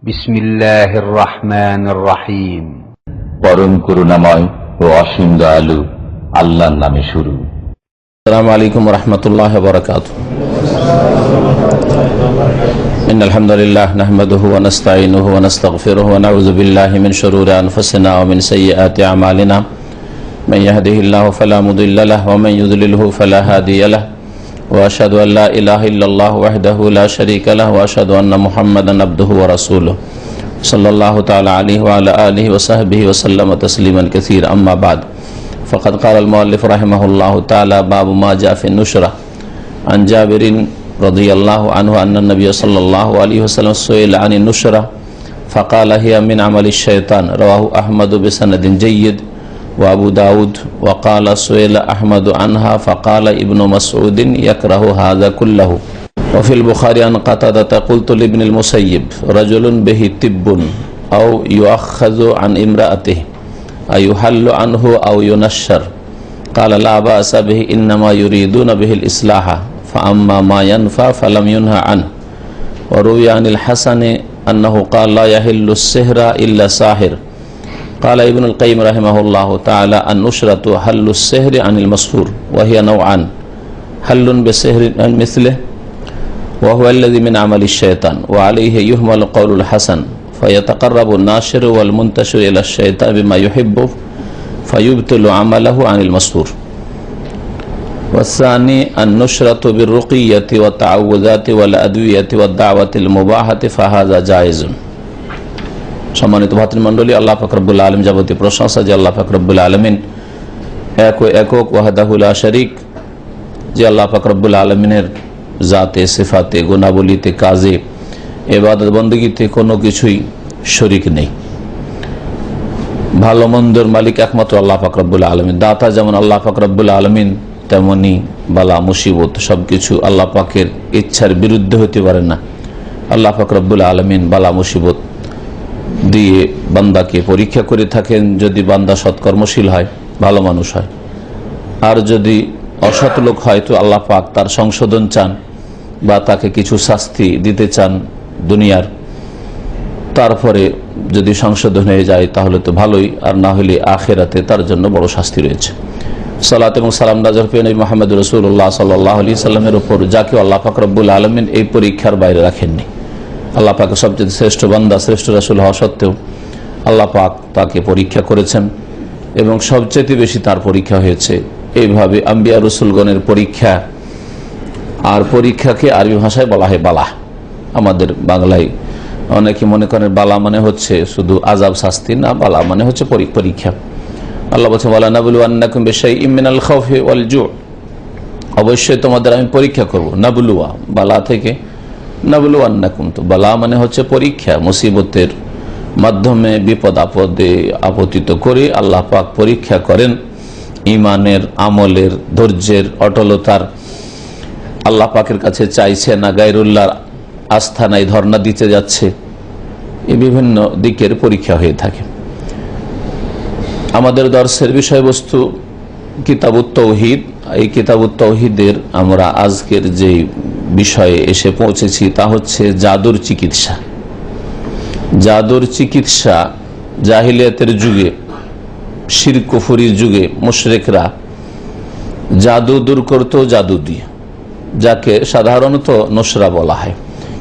বিসমিল্লাহির রহমানির রহিম। পরম করুণাময় ও অসীম দয়ালু আল্লাহর নামে শুরু। আসসালামু আলাইকুম ওয়া রাহমাতুল্লাহি ওয়া বারাকাতুহু। ইন্নাল হামদুলিল্লাহ নাহমাদুহু ওয়া নাস্তাঈনুহু ওয়া নাস্তাগফিরুহু ওয়া নাউযু বিল্লাহি মিন শুরুরি আনফুসিনা ওয়া মিন সাইয়্যাতি আমালিনা। মান ইয়াহদিহিল্লাহু ফালা মুদিল্লা লাহু ওয়া মান ইউদ্লিলহু ফালা হাদিয়া লাহু। ওয়া আশহাদু আল লা ইলাহা ইল্লাল্লাহু ওয়াহদাহু লা শারীকা লাহু ওয়া আশহাদু আন্না মুহাম্মাদান আবদুহু ওয়া রাসূলুহু সাল্লাল্লাহু তাআলা আলাইহি ওয়া আলা আলিহি ওয়া সাহবিহি ওয়া সাল্লামা তাসলিমান কাসীরা। আম্মা বা'দ। فقد قال المؤلف رحمه الله تعالى باب ما جاء في النشرة. عن جابر رضي الله عنه أن النبي صلى الله عليه وسلم سئل عن النشرة فقال هي من عمل الشيطان. رواه أحمد بسند جيد وأبو داود. وقال سئل أحمد عنها فقال ابن مسعود يكره هذا كله. وفي البخاري عن قتادة قلت لابن المسيب رجل به طب أو يؤخذ عن امرأته أيحل عنه أو ينشر؟ قال لا بأس به إنما يريدون به الإصلاح فأما ما ينفع فلم ينهى عنه. وروي عن الحسن أنه قال لا يحل السحر إلا ساحر. قال ابن القيم رحمه الله تعالى النشرة حل السحر عن المسحور وهي نوعان: حل بسحر مثله وهو الذي من عمل الشيطان وعليه يهمل قول الحسن فيتقرب الناشر والمنتشر إلى الشيطان بما يحبه فيبطل عمله عن المسحور. والثاني النشرة بالرقية والتعوذات والأدوية والدعوة المباحة فهذا جائز. সম্মানিত ভাতৃমণ্ডলী, আল্লাহ পাক রব্বুল আলামিন যাবতীয় প্রশংসা যে আল্লাহ পাক রব্বুল আলামিন একক ওয়াহদাহু লা শারীক, যে আল্লাহ পাক রব্বুল আলামিনের জাতে সিফাতে গুণাবলীতে কাজে ইবাদত বন্দেগীতে কোনো কিছুই শরীক নেই। ভালো মন্দের মালিক একমাত্র আল্লাহ পাক রব্বুল আলামিন। দাতা যেমন আল্লাহ পাক রব্বুল আলামিন, তেমনি বালা মুসিবত সবকিছু আল্লাহ পাকের ইচ্ছার বিরুদ্ধে হতে পারে না। আল্লাহ পাক রব্বুল আলামিন বালা মুসিবত দিয়ে বান্দাকে পরীক্ষা করে থাকেন। যদি বান্দা সৎকর্মশীল হয়, ভালো মানুষ হয়, আর যদি অসৎ লোক হয় তো আল্লাহ পাক তার সংশোধন চান বা তাকে কিছু শাস্তি দিতে চান দুনিয়ার। তারপরে যদি সংশোধন হয়ে যায় তাহলে তো ভালোই, আর না হলে আখিরাতে তার জন্য বড় শাস্তি রয়েছে। সালাত এবং সালাম নাযিল পেয়ে নবী মুহাম্মদ রাসূলুল্লাহ সাল্লাল্লাহু আলাইহি সাল্লামের উপর, যাকে আল্লাহ পাক রব্বুল আলামিন এই পরীক্ষার বাইরে রাখেননি। আল্লাহ পাক সবচেয়ে শ্রেষ্ঠ বান্দা, শ্রেষ্ঠ রাসূল হওয়া সত্ত্বেও আল্লাহ পাক তাকে পরীক্ষা করেছেন এবং সবচেয়ে বেশি তার পরীক্ষা হয়েছে। এইভাবে আম্বিয়া রাসূলগণের পরীক্ষা, আর পরীক্ষাকে আরবি ভাষায় বলা হয় বালা। আমাদের বাংলায় অনেকে মনে করেন বালা মানে হচ্ছে শুধু আযাব শাস্তি, না, বালা মানে হচ্ছে পরীক্ষা। আল্লাহ বলছেন ওয়ালা নাবলুওয়ান্নাকুম বিশাইইম মিনাল খাউফি ওয়াল জু', অবশ্যই তোমাদের আমি পরীক্ষা করব। নাবলুয়া বালা থেকে নাবলুওয়ান্নাকুম, তো বালা মানে হচ্ছে পরীক্ষা। মুসিবতের মাধ্যমে বিপদ আপদে আপতিত করে আল্লাহ পাক পরীক্ষা করেন ঈমানের, আমলের, ধৈর্যের, অটলতার। আল্লাহ পাকের কাছে চাইছে না, গায়রুল্লাহর আস্থা নাই, ধর্ণা দিতে যাচ্ছে, এই বিভিন্ন দিকের পরীক্ষা হয়ে থাকে। আমাদের দর্শের বিষয়বস্তু কিতাবুত তাওহীদ। এই কিতাবুত তাওহীদের আমরা আজকের যে বিষয়ে এসে পৌঁছেছি তা হচ্ছে জাদুর চিকিৎসা। জাদুর চিকিৎসা জাহিলিয়াতের যুগে, শিরক কুফরির যুগে মুশরিকরা জাদু দূর করত জাদু দিয়ে, যাকে সাধারণত নসরা বলা হয়।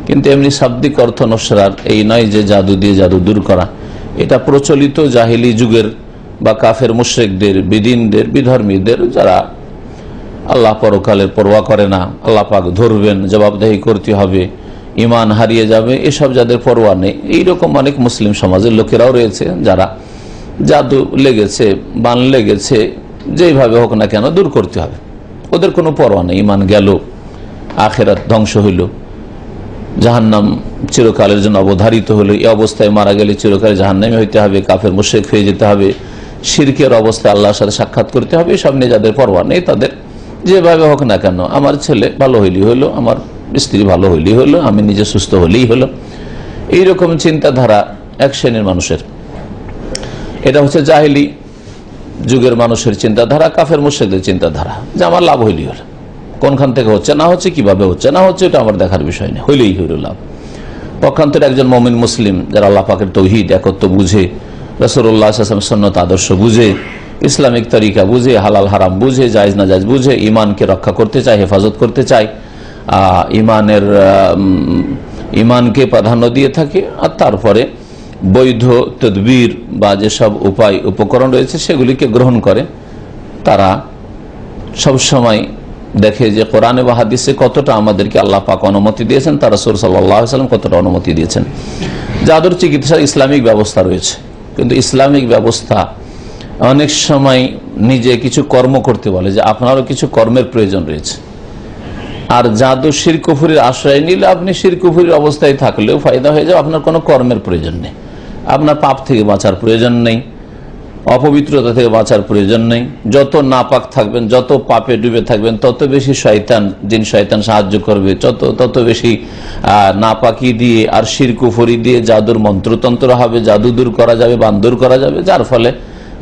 কিন্তু এমনি শাব্দিক অর্থ নসরার এই নয় যে জাদু দিয়ে জাদু দূর করা। এটা প্রচলিত জাহিলি যুগের বা কাফের মুশরিকদের, বিদিনদের, বিধর্মীদের, যারা আল্লাহ পরকালের পরোয়া করে না, আল্লাহ পাক ধরবেন, জবাবদেহি করতে হবে, ঈমান হারিয়ে যাবে, এসব যাদের পরোয়া নেই। এইরকম অনেক মুসলিম সমাজের লোকেরাও রয়েছে যারা জাদু লেগেছে, বান লেগেছে, যেইভাবে হোক না কেন দূর করতে হবে, ওদের কোনো পরোয়া নেই। ঈমান গেল, আখিরাত ধ্বংস হইল, জাহান্নাম চিরকালের জন্য অবধারিত হলো, এই অবস্থায় মারা গেলে চিরকালে জাহান্নামে হইতে হবে, কাফের মুশরিক হয়ে যেতে হবে, শিরকের অবস্থায় আল্লাহর সাথে সাক্ষাৎ করতে হবে, এসব নিয়ে যাদের পরোয়া নেই তাদের যেভাবে হোক না কেন, আমার ছেলে ভালো হইলেই হলো, আমার স্ত্রী ভালো হইলেই হলো, আমি নিজে সুস্থ হলেই হলো, এইরকম চিন্তাধারা এক শ্রেণীর মানুষের। এটা হচ্ছে জাহিলি যুগের মানুষের চিন্তাধারা, কাফের মুশরিকদের চিন্তাধারা, যে আমার লাভ হইলেই হলো, কোনখান থেকে হচ্ছে না হচ্ছে, কিভাবে হচ্ছে না হচ্ছে, এটা আমার দেখার বিষয় নেই, হইলেই হইল লাভ। পক্ষান্তরে একজন মুমিন মুসলিম যারা আল্লাহ পাকের তৌহিদ একত্ব বুঝে, রাসূলুল্লাহ সাল্লাল্লাহু আলাইহি ওয়াসাল্লামের সুন্নাত আদর্শ বুঝে, ইসলামিক তরিকা বুঝে, হালাল হারাম বুঝে, জায়েজ না জায়েজ বুঝে, ইমানকে রক্ষা করতে চায়, হেফাজত করতে চায়, ইমানকে প্রাধান্য দিয়ে থাকে, আর তারপরে বৈধ তদবির বা যেসব উপায় উপকরণ রয়েছে সেগুলিকে গ্রহণ করে, তারা সবসময় দেখে যে কোরআনে বা হাদিসে কতটা আমাদেরকে আল্লাহ পাক অনুমতি দিয়েছেন, তার রাসূল সাল্লাল্লাহু আলাইহি ওয়াসাল্লাম কতটা অনুমতি দিয়েছেন। জাদুর চিকিৎসার ইসলামিক ব্যবস্থা রয়েছে, কিন্তু ইসলামিক ব্যবস্থা অনেক সময় নিজে কিছু কর্ম করতে বলে যে আপনারও কিছু কর্মের প্রয়োজন রয়েছে। আর জাদু শিরক কুফরির আশ্রয় নিলে আপনি শিরক কুফরির অবস্থায় থাকলেও ফায়দা হয়ে যাবে, আপনার কোনো কর্মের প্রয়োজন নেই, আপনার পাপ থেকে বাঁচার প্রয়োজন নেই, অপবিত্রতা থেকে বাঁচার প্রয়োজন নেই। যত নাপাক থাকবেন, যত পাপে ডুবে থাকবেন, তত বেশি শয়তান, জিন শয়তান সাহায্য করবে, তত বেশি নাপাকি দিয়ে আর শিরক কুফরি দিয়ে জাদুর মন্ত্রতন্ত্র হবে, জাদু দূর করা যাবে, বান দূর করা যাবে, যার ফলে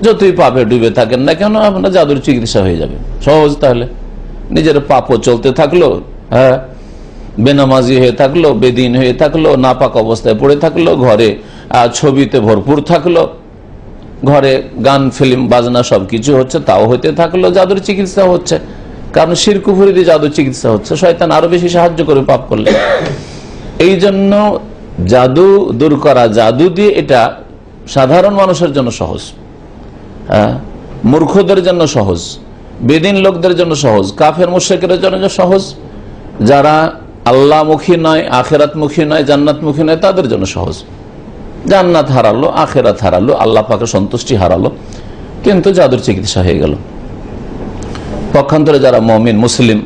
যতই পাপে ডুবে থাকেন না কেন আপনার জাদুর চিকিৎসা হয়ে যাবে সহজ। তাহলে নিজের পাপও চলতে থাকলো, হ্যাঁ, বেনামাজি হয়ে থাকলো, বেদিন হয়ে থাকলো, নাপাক অবস্থায় পড়ে থাকলো, ঘরে ছবিতে ভরপুর থাকলো, ঘরে গান ফিল্ম বাজনা সবকিছু হচ্ছে, তাও হইতে থাকলো, জাদুর চিকিৎসা হচ্ছে। কারণ শিরক কুফরি দিয়ে জাদুর চিকিৎসা হচ্ছে, শয়তান আরো বেশি সাহায্য করে পাপ করলে। এই জন্য জাদু দূর করা, জাদু দিয়ে, এটা সাধারণ মানুষের জন্য সহজ, মূর্খদের জন্য সহজ, বেদিন লোকদের জন্য সহজ, কাফের মুশরিকদের জন্য সহজ, যারা আল্লাহমুখী নয়, আখেরাতমুখী নয়, জান্নাতমুখী নয়, তাদের জন্য সহজ। জান্নাত হারালো, আখেরাত হারালো, আল্লাহ পাকের সন্তুষ্টি হারালো, কিন্তু জাদুর চিকিৎসা হয়ে গেল। পক্ষান্তরে যারা মুমিন মুসলিম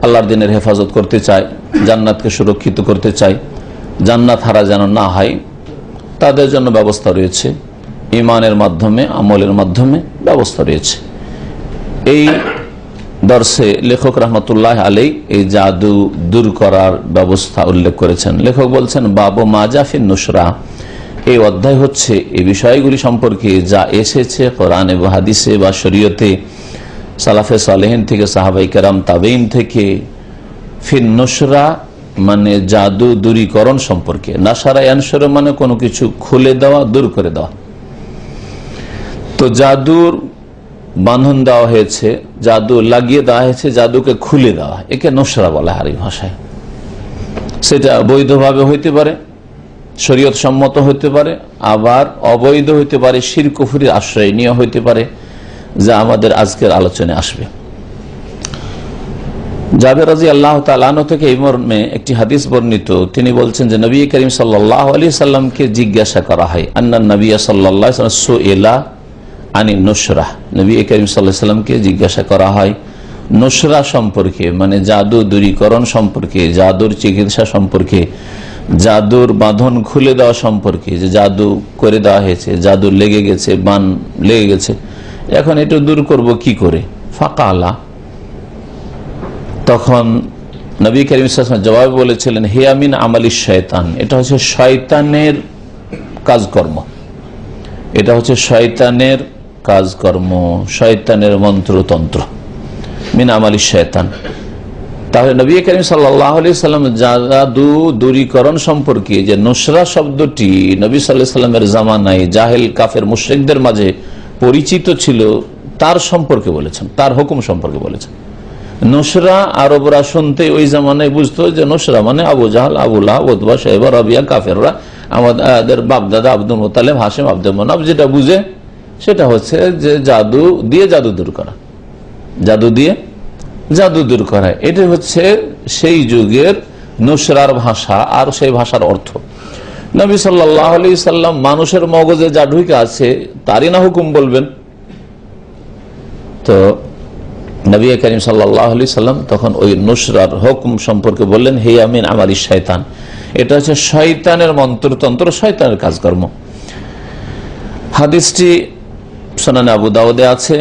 আল্লাহর দ্বীনের হেফাজত করতে চায়, জান্নাতকে সুরক্ষিত করতে চায়, জান্নাত হারা যেন না হয়, তাদের জন্য ব্যবস্থা রয়েছে, ইমানের মাধ্যমে, আমলের মাধ্যমে ব্যবস্থা রয়েছে। এই দর্শে লেখক রহমতুল্লাহ আলাই এই জাদু দূর করার ব্যবস্থা উল্লেখ করেছেন। লেখক বলছেন, বাবু মাজাফিন নুসরা, এই অধ্যায় হচ্ছে এই বিষয়গুলি সম্পর্কে যা এসেছে কোরআনে বা হাদিসে বা শরীয়তে, সালাফে সালেহিন থেকে, সাহাবাই কেরাম, তাবেইন থেকে, ফিন নুসরা মানে জাদু দূরীকরণ সম্পর্কে। নাসারা ইয়ানসুর মানে কোনো কিছু খুলে দেওয়া, দূর করে দেওয়া। তো জাদুর বাঁধন দেওয়া হয়েছে, জাদু লাগিয়ে দেওয়া হয়েছে, জাদুকে খুলে দেওয়া, একে নুসরা বলা আরবি ভাষায়। সেটা বৈধভাবে হইতে পারে, শরীয়ত সম্মত হইতে পারে, আবার অবৈধ হইতে পারে, শিরক কুফরির আশ্রয় নিয়ে হইতে পারে, যা আমাদের আজকের আলোচনায় আসবে। জাবের রাদিয়াল্লাহু তাআলা আনহু থেকে এই মর্মে একটি হাদিস বর্ণিত, তিনি বলছেন যে নবী করিম সাল্লাল্লাহু আলাইহি সাল্লামকে জিজ্ঞাসা করা হয়, আন্নান নবী সাল্লাল্লাহু আলাইহি ওয়াসাল্লাম সুইলা আনি নুসরা, নবী করিম সাল্লাল্লাহু আলাইহি সাল্লামকে জিজ্ঞাসা করা হয় নুসরা সম্পর্কে, মানে জাদু দূরীকরণ সম্পর্কে, জাদুর চিকিৎসা সম্পর্কে, জাদুর বাঁধন খুলে দেওয়া সম্পর্কে, যে জাদু করে দেওয়া হয়েছে, জাদু লেগে গেছে, বান লেগে গেছে, এখন এটা দূর করব কি করে? ফাকালা, তখন নবী করিম সাল্লাল্লাহু আলাইহি ওয়াসাল্লাম জবাবে বলেছিলেন, হিয়া মিন আমালিশ শয়তান, এটা হচ্ছে শয়তানের কাজকর্ম, এটা হচ্ছে শয়তানের কাজকর্ম, শয়তানের মন্ত্রতন্ত্র, মিন আমালিশ শয়তান। তাহলে নবী করিম সাল্লাল্লাহু আলাইহি ওয়াসাল্লাম জাদু দূরীকরণ সম্পর্কে যে নুসরা শব্দটি নবী সাল্লাল্লাহু আলাইহি ওয়াসাল্লামের জামানায় জাহেল কাফের মুশরিকদের মাঝে পরিচিত ছিল, তার সম্পর্কে বলেছেন, তার হুকুম সম্পর্কে বলেছেন। নুসরা আরবরা শুনতে ওই জামানায় বুঝতো যে নুসরা মানে আবু জাহাল, আবু লাহাব, উতবা, শাইবা, রাবিয়া, কাফেররা, আমাদের বাপদাদা আব্দুল মুত্তালিব, হাশিম, আব্দুল মানাফ, যেটা বুঝে সেটা হচ্ছে যে জাদু দিয়ে জাদু দূর করা, জাদু দিয়ে জাদু দূর করা, এটা হচ্ছে সেই যুগের নুসরার ভাষা আর সেই ভাষার অর্থ। নবী সাল্লাল্লাহু আলাইহি সাল্লাম মানুষের মগজে যা ঢুকে আছে তারই না হুকুম বলবেন। তো নবী করিম সাল্লাল্লাহু আলাইহি সাল্লাম তখন ওই নুসরার হুকুম সম্পর্কে বললেন, হিয়া মিন আমালিশ শয়তান, এটা হচ্ছে শয়তানের মন্ত্রতন্ত্র, শয়তানের কাজকর্ম। হাদিসটি সুনানে আবু দাউদে আছে,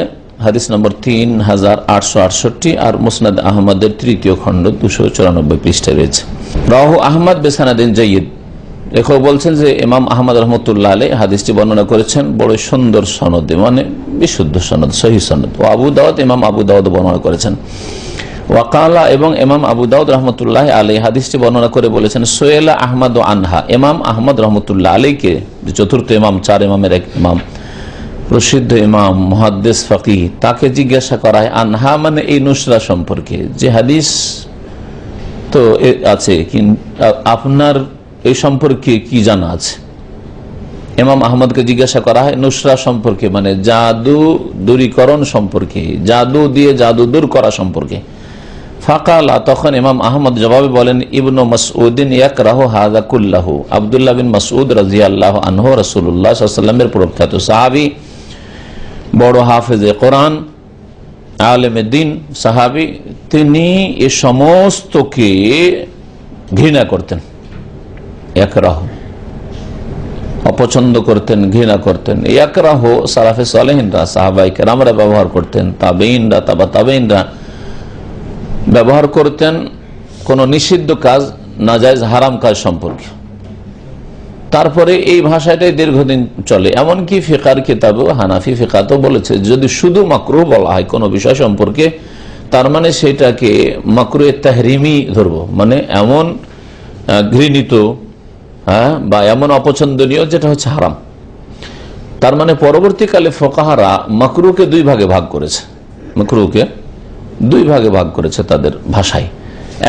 হাদিস নম্বর 3868 আর মুসনাদ আহমদের 3য় খণ্ড 294 পৃষ্ঠায় রয়েছে। রাহু আহমদ বেসানাদিন জাইয়িদ, লেখক বলছেন যে ইমাম আহমদ রহমতুল্লাহ আলাইহি হাদিসটি বর্ণনা করেছেন বড় সুন্দর সনদে, মানে বিশুদ্ধ সনদ, সহিহ সনদ। ও আবু দাউদ, ইমাম আবু দাউদ বর্ণনা করেছেন। ওয়াকালা এবং ইমাম আবু দাউদ রহমতুল্লাহ আলাইহি হাদিসটি বর্ণনা করে বলেছেন, সোয়েলা আহমদ ও আনহা, ইমাম আহমদ রহমতুল্লাহ আলাইকে, চতুর্থ ইমাম, 4 ইমামের এক ইমাম, প্রসিদ্ধ ইমাম মুহাদ্দিস ফাকিহ, তাকে জিজ্ঞাসা করা হয় আনহা মানে এই নুসরা সম্পর্কে, যে হাদিস তো আছে আপনার এই সম্পর্কে কি জানা আছে। ইমাম আহমদকে জিজ্ঞাসা করা হয় নুসরা সম্পর্কে, মানে জাদু দূরীকরণ সম্পর্কে, জাদু দিয়ে জাদু দূর করা সম্পর্কে। ফাকালা, তখন ইমাম আহমদ জবাবে বলেন, ইবনু মাসউদিন ইয়াকরাহু হাযা কুল্লাহু, আব্দুল্লাহ বিন মাসউদ রাদিয়াল্লাহু আনহু রাসূলুল্লাহ সাল্লাল্লাহু আলাইহি ওয়াসাল্লামের প্রখ্যাত সাহাবী, বড় হাফেজে কোরআন, আলেমে দ্বীন সাহাবী, তিনি এ সমস্তকে ঘৃণা করতেন। ইয়াকরাহু অপছন্দ করতেন, ঘৃণা করতেন। ইয়াকরাহু সালাফে সালেহিনরা, সাহাবায়ে কেরামরা ব্যবহার করতেন, তাবেঈনরা, তাবা তাবেঈনরা ব্যবহার করতেন কোন নিষিদ্ধ কাজ, নাজায়েজ হারাম কাজ সম্পর্কে। তারপরে এই ভাষাটাই দীর্ঘদিন চলে, এমনকি ফিকার কিতাবেও, হানাফি ফিকাতেও বলেছে যদি শুধু মাকরুহ বলা হয় কোনো বিষয় সম্পর্কে, তার মানে সেটাকে মাকরুহে তাহরিমি ধরবো, মানে এমন ঘৃণিত বা এমন অপছন্দনীয় যেটা হচ্ছে হারাম। তার মানে পরবর্তীকালে ফোকাহারা মাকরুহকে 2 ভাগে ভাগ করেছে, মাকরুহকে 2 ভাগে ভাগ করেছে তাদের ভাষায়।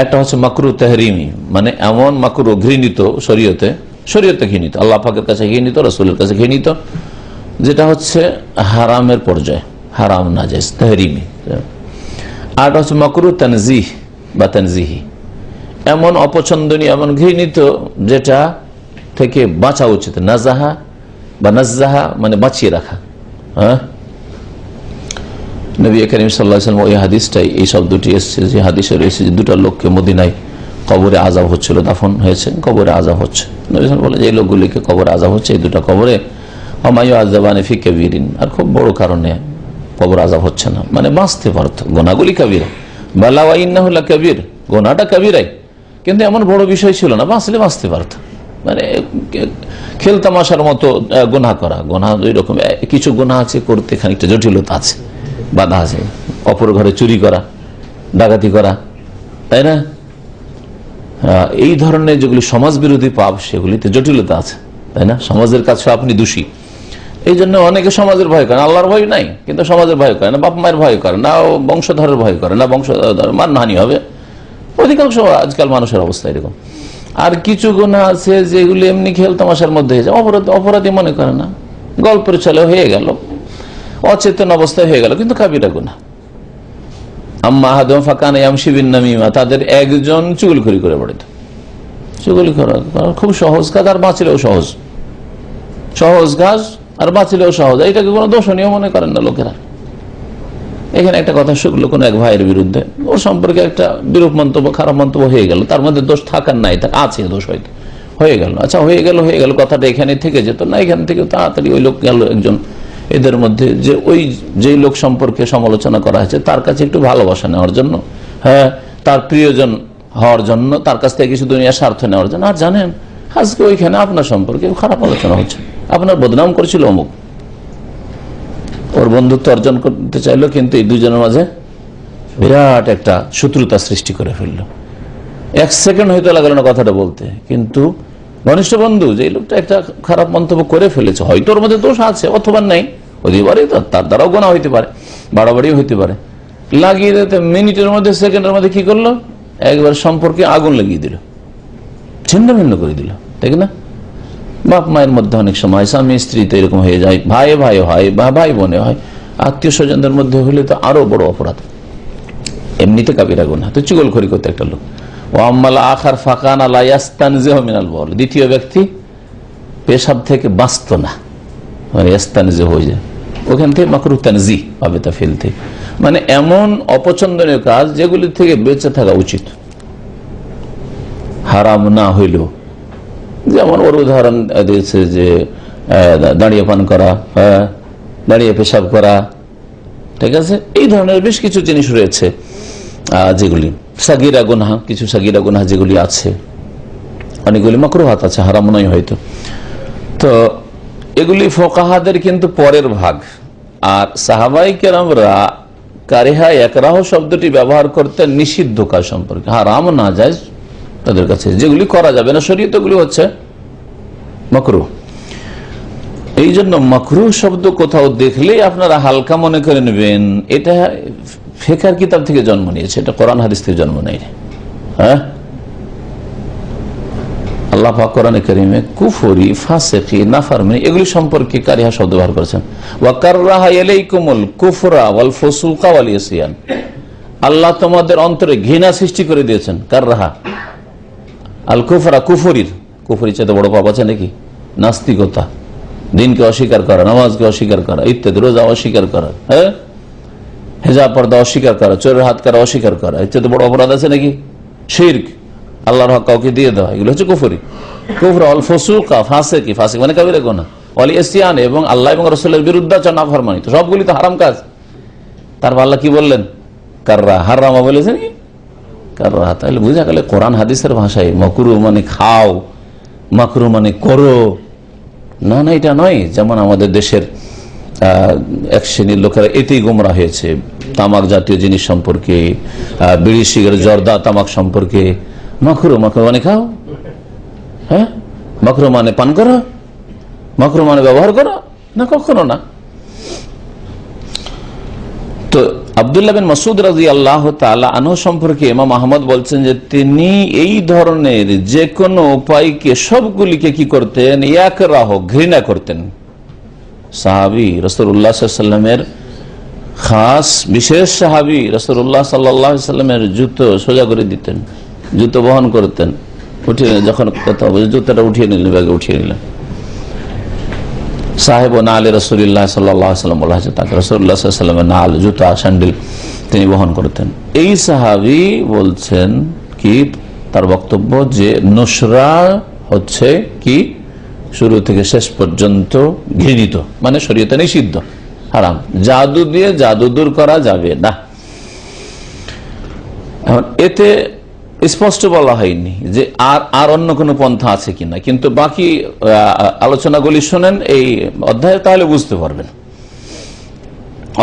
একটা হচ্ছে মাকরুহ তাহরিমি, মানে এমন মাকরুহ ঘৃণিত, শরীয়তে ঘৃণিত, আল্লাহ পাকের কাছে ঘৃণিত, রাসূলের কাছে ঘৃণিত, যেটা হচ্ছে হারামের পর্যায়ে, হারাম নাজায়েজ তাহরিমি। আর হচ্ছে মাকরুহ তানজিহ বা তানজিহি, এমন অপছন্দনীয়, এমন ঘৃণিত যেটা থেকে বাঁচা উচিত, নাজাহা বা নাজ্জাহা মানে বাঁচিয়ে রাখা। নবী করিম সাল্লাল্লাহু আলাইহি ওয়াসাল্লাম ওই হাদিসটাই, এই শব্দটি এসেছে, যে হাদিসে রয়েছে যে 2টা লোককে মদিনায় কবরে আযাব হচ্ছিল, দাফন হয়েছে, কবরে আযাব হচ্ছে। নবী সাল্লাল্লাহু আলাইহি ওয়াসাল্লাম বলে যে এই লোকগুলিকে কবরে আযাব হচ্ছে, এই 2টা কবরে, হামায়ু আযাবানি ফি কাবীরিন, আর খুব বড় কারণে কবর আযাব হচ্ছে না, মানে বাঁচতে পারত। গুনাহগুলি কাবীরা, বালা ওয়া ইন্নাহু লাকাবীর, গুনাহটা কাবীরাই, কিন্তু এমন বড় বিষয় ছিল না, বাঁচতে পারত। মানে খেলতামাশার মতো গুনাহ করা, গুনাহ 2 রকম, কিছু গুনাহ আছে করতে খানিকটা জটিলতা আছে, বাধা আছে, অপর ঘরে চুরি করা, ডাকাতি করা, তাই না, এই ধরনের যেগুলি সমাজ বিরোধী পাপ, সেগুলিতে জটিলতা আছে, তাই না। সমাজের কাছে আপনি দোষী, এই জন্য অনেকে সমাজের ভয় করে, আল্লাহর ভয় নাই কিন্তু সমাজের ভয় করে না, বাপ মায়ের ভয় করে না, বংশধরের ভয় করে না, বংশধর মানহানি হবে, অধিকাংশ আজকাল মানুষের অবস্থা এরকম। আর কিছু গুনাহ আছে যেগুলি এমনি খেলতামাশার মধ্যে হয়ে যায়, অপরাধী মনে করে না, গল্পের চলে হয়ে গেল, অচেতন অবস্থায় হয়ে গেল, কিন্তু কাবিরা গুনাহ। আম্মা আহাদুহুম ফাকানা ইয়ামশি বিন নামিমা, তাদের একজন চুগলখড়ি করে বেড়াতো। চুগলি করা খুব সহজ কাজ, আর বাঁচলেও সহজ কাজ, আর বাঁচলেও সহজ, এইটাকে কোনো দোষণীয় মনে করেন না লোকেরা। এখানে একটা কথা শুনলো কোন এক ভাইয়ের বিরুদ্ধে, ওর সম্পর্কে একটা বিরূপ মন্তব্য, খারাপ মন্তব্য হয়ে গেল, তার মধ্যে দোষ থাকার নাই, আছে দোষ, হয়তো হয়ে গেল, আচ্ছা হয়ে গেল, কথাটা এখানে থেকে যেত না, এখান থেকে তাড়াতাড়ি ওই লোক গেল একজন এদের মধ্যে, যে ওই যেই লোক সম্পর্কে সমালোচনা করা হয়েছে তার কাছে একটু ভালোবাসা নেওয়ার জন্য, তার প্রিয়জন হওয়ার জন্য, তার কাছ থেকে কিছু দুনিয়া স্বার্থ নেওয়ার জন্য। আর জানেন আজকে ওইখানে আপনার সম্পর্কে খারাপ আলোচনা হচ্ছে, আপনার বদনাম করেছিল অমুক, ওর বন্ধুত্ব অর্জন করতে চাইলো, কিন্তু এই 2 জনের মাঝে বিরাট একটা শত্রুতা সৃষ্টি করে ফেললো। 1 সেকেন্ড হয়তো লাগলো না কথাটা বলতে, কিন্তু ঘনিষ্ঠ বন্ধু যে লোকটা একটা খারাপ মন্তব্য করে ফেলেছে, হয়তো ওর মধ্যে দোষ আছে অথবা নাই, হতে পারে, তার দ্বারাও গোনা হইতে পারে, বাড়াবাড়িও হইতে পারে, লাগিয়ে দিতে মিনিটের মধ্যে, সেকেন্ডের মধ্যে কি করলো, একবার সম্পর্কে আগুন লাগিয়ে দিল, ছিন্ন ভিন্ন করে দিল, ঠিক না। বাপ মায়ের মধ্যে অনেক সময়, স্বামী স্ত্রীতে এরকম হয়ে যায়, ভাই হয় বা ভাই বোনে হয়, আত্মীয় স্বজনদের মধ্যে হলে তো আরো বড় অপরাধ, এমনিতে কাবিরা গুনাহ। তো চুগলখড়ি করতে একটা লোক। ও আম্মাল আখার ফাকানা লা ইয়াস্তানজিহু মিনাল বাউল, দ্বিতীয় ব্যক্তি পেশাব থেকে বাঁচত না, মানে ইয়াস্তানজিহু হয়ে যায়, ওখান থেকে মাকরুহ তানজিহ পাবে, তা ফেলতে, মানে এমন অপছন্দনীয় কাজ যেগুলি থেকে বেঁচে থাকা উচিত, হারাম না হইলেও। যেমন ওর উদাহরণ দিয়েছে যে দাঁড়িয়ে পান করা, দাঁড়িয়ে পেশাব করা, ঠিক আছে, এই ধরনের বেশ কিছু জিনিস রয়েছে যেগুলি সাগীরা গুনাহ, কিছু সাগীরা গুনাহ যেগুলি আছে, অনেকগুলি মাকরুহাত আছে, হারাম নয় হয়তো। তো এগুলি ফোকাহাদের কিন্তু পরের ভাগ, আর সাহাবায়ে কেরামরা কারিহা একরাহ শব্দটি ব্যবহার করতেন নিষিদ্ধ কাজ সম্পর্কে, হারাম না যায় তাদের কাছে, যেগুলি করা যাবে না শরীয়তে ওগুলি হচ্ছে মাকরুহ। এই জন্য মাকরুহ শব্দ কোথাও দেখলেই আপনারা হালকা মনে করে নেবেন, এটা ফিকহের কিতাব থেকে জন্ম নিয়েছে, এটা কোরআন হাদিস থেকে জন্ম নেয়। হ্যাঁ, আল্লাহ পাক কোরআনে কারীমে কুফরি, ফাসিকি, নাফরমানি এগুলি সম্পর্কে কারিহা শব্দ ব্যবহার করেছেন। ওয়া কাররাহা ইলাইকুমুল কুফরা ওয়াল ফুসুকা ওয়াল ইসয়ান, আল্লাহ তোমাদের অন্তরে ঘৃণা সৃষ্টি করে দিয়েছেন। কাররাহা আল কুফরা, কুফরি চাইতে বড় পাপ আছে নাকি? নাস্তিকতা, দিনকে অস্বীকার করা, নামাজকে অস্বীকার করা ইত্যাদি, রোজা অস্বীকার করা, হ্যাঁ, হেজাব পর্দা অস্বীকার করা, চোরের হাত করা অস্বীকার করা ইত্যাদি বড় অপরাধ আছে নাকি? শিরক, আল্লাহর হক কাউকে দিয়ে দেওয়া, এগুলো হচ্ছে কুফরি। কুফর অল ফুসুকা, ফাসিকি, ফাসিক মানে কাবিরা গুনাহ, অল ইসয়ান এবং আল্লাহ এবং রাসূলের বিরুদ্ধাচরণ, নাফরমানি, তো সবগুলি তো হারাম কাজ। তারপর আল্লাহ কি বললেন? কাররা, হারামা বলেছেন কি? কাররা। তাহলে বুঝা গেল কোরআন হাদিসের ভাষায় মাকরুহ মানে খাও, মাকরুহ মানে করো, না না এটা নয়। যেমন আমাদের দেশের এক শ্রেণীর লোকেরা এতেই গোমরা হয়েছে, তামাক জাতীয় জিনিস সম্পর্কে, বিড়ি, সিগারেট, জর্দা, তামাক সম্পর্কে। মাকরুহ মানে খাও, হ্যাঁ, মাকরুহ মানে পান করো, মাকরুহ মানে ব্যবহার করো, না, কখনো না। তো আব্দুল্লাহ বিন মাসউদ রাদিয়াল্লাহু তাআলা আনহু সম্পর্কে ইমাম আহমদ বলছেন যে তিনি এই ধরনের যে কোনো উপায়কে সবগুলিকে কি করতেন? ইয়াকরাহ, ঘৃণা করতেন। সাহাবী রাসূলুল্লাহ সাল্লাল্লাহু আলাইহি ওয়াসাল্লামের খাস বিশেষ সাহাবী রাসূলুল্লাহ সাল্লাল্লাহু আলাইহি ওয়াসাল্লামের জুতো সোজা করে দিতেন, জুতো বহন করতেন, উঠিয়ে যখন কথা হবে জুতোটা উঠিয়ে নিলেন, ব্যাগে উঠিয়ে নিলেন। সাহেব ও নালে রাসূলুল্লাহ সাল্লাল্লাহু আলাইহি ওয়াসাল্লাম বলা হয়েছে তাকে, রাসূলুল্লাহ সাল্লাল্লাহু আলাইহি ওয়াসাল্লামের নাল, জুতা, স্যান্ডেল তিনি বহন করতেন। এই সাহাবী বলছেন কি তার বক্তব্য যে নুসরা হচ্ছে কি শুরু থেকে শেষ পর্যন্ত ঘৃণিত, মানে শরীয়তে নিষিদ্ধ, হারাম। জাদু দিয়ে জাদু দূর করা যাবে না। এখন এতে স্পষ্ট বলা হয়নি যে আর অন্য কোনো পন্থা আছে কিনা, কিন্তু বাকি আলোচনাগুলি শোনেন এই অধ্যায়ে, তাহলে বুঝতে পারবেন।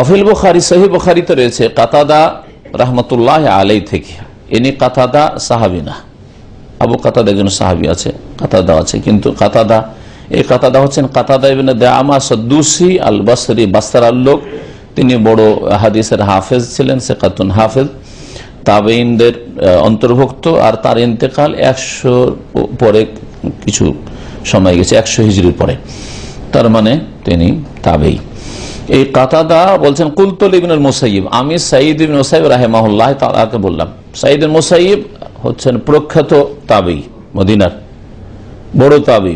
অফিল বুখারী, সহিহ বুখারীতে রয়েছে কাতাদা রাহমাতুল্লাহ আলাইহি থেকে, ইনি কাতাদা সাহাবী না, আবু কাতাদা একজন সাহাবী আছে, কাতাদা আছে, কিন্তু এই কাতাদা হচ্ছেন কাতাদা ইবনে দাআমা সাদ্দুসি আল বসরি, বাসরার লোক। তিনি বড় হাদিসের হাফেজ ছিলেন, সিকাতুন হাফেজ, তাবেঈনদের অন্তর্ভুক্ত। আর তার ইন্তেকাল 100 পরে কিছু সময় গেছে, 100 হিজরির পরে, তার মানে তিনি তাবেঈ। এই কাতাদা বলছেন কুলতু ইবনুল মুসাইয়িব, আমি সাঈদ ইবনে মুসাইয়িব রাহিমাহুল্লাহ তাআলাকে বললাম। সাঈদ ইবনে মুসাইয়িব হচ্ছেন প্রখ্যাত তাবেঈ, মদিনার বড় তাবেঈ,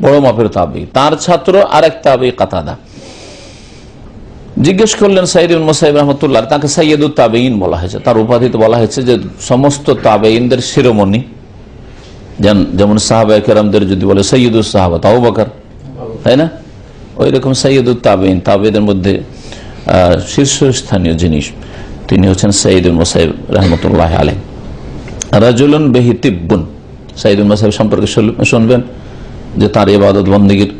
বড় মাপের তাবেঈ। তার ছাত্র আরেক তাবেঈ কাতাদা। জিজ্ঞেস করলেন সাঈদ ইবনে মুসাইয়িব রাহমাতুল্লাহ, তাকে সাইয়্যিদুত তাবেঈন বলা হয়েছে, তার উপাধিতে বলা হয়েছে যে সমস্ত তাবেঈনদের শিরোমণি। যেমন সাহাবায়ে কেরামদের যদি বলে সাইয়্যিদুস সাহাবা আবু বকর, তাই না? ওই রকম সাইয়্যিদুত তাবেঈন, তাবেঈদের মধ্যে শীর্ষস্থানীয় জিনিস তিনি হচ্ছেন সাঈদ ইবনে মুসাইয়িব রাহমাতুল্লাহ আলাইহি। রাজুলুন বিহি তিব্বুন, সাঈদ ইবনে মুসাইয়িব সম্পর্কে শুনবেন যে তার ইবাদত বন্দেগীর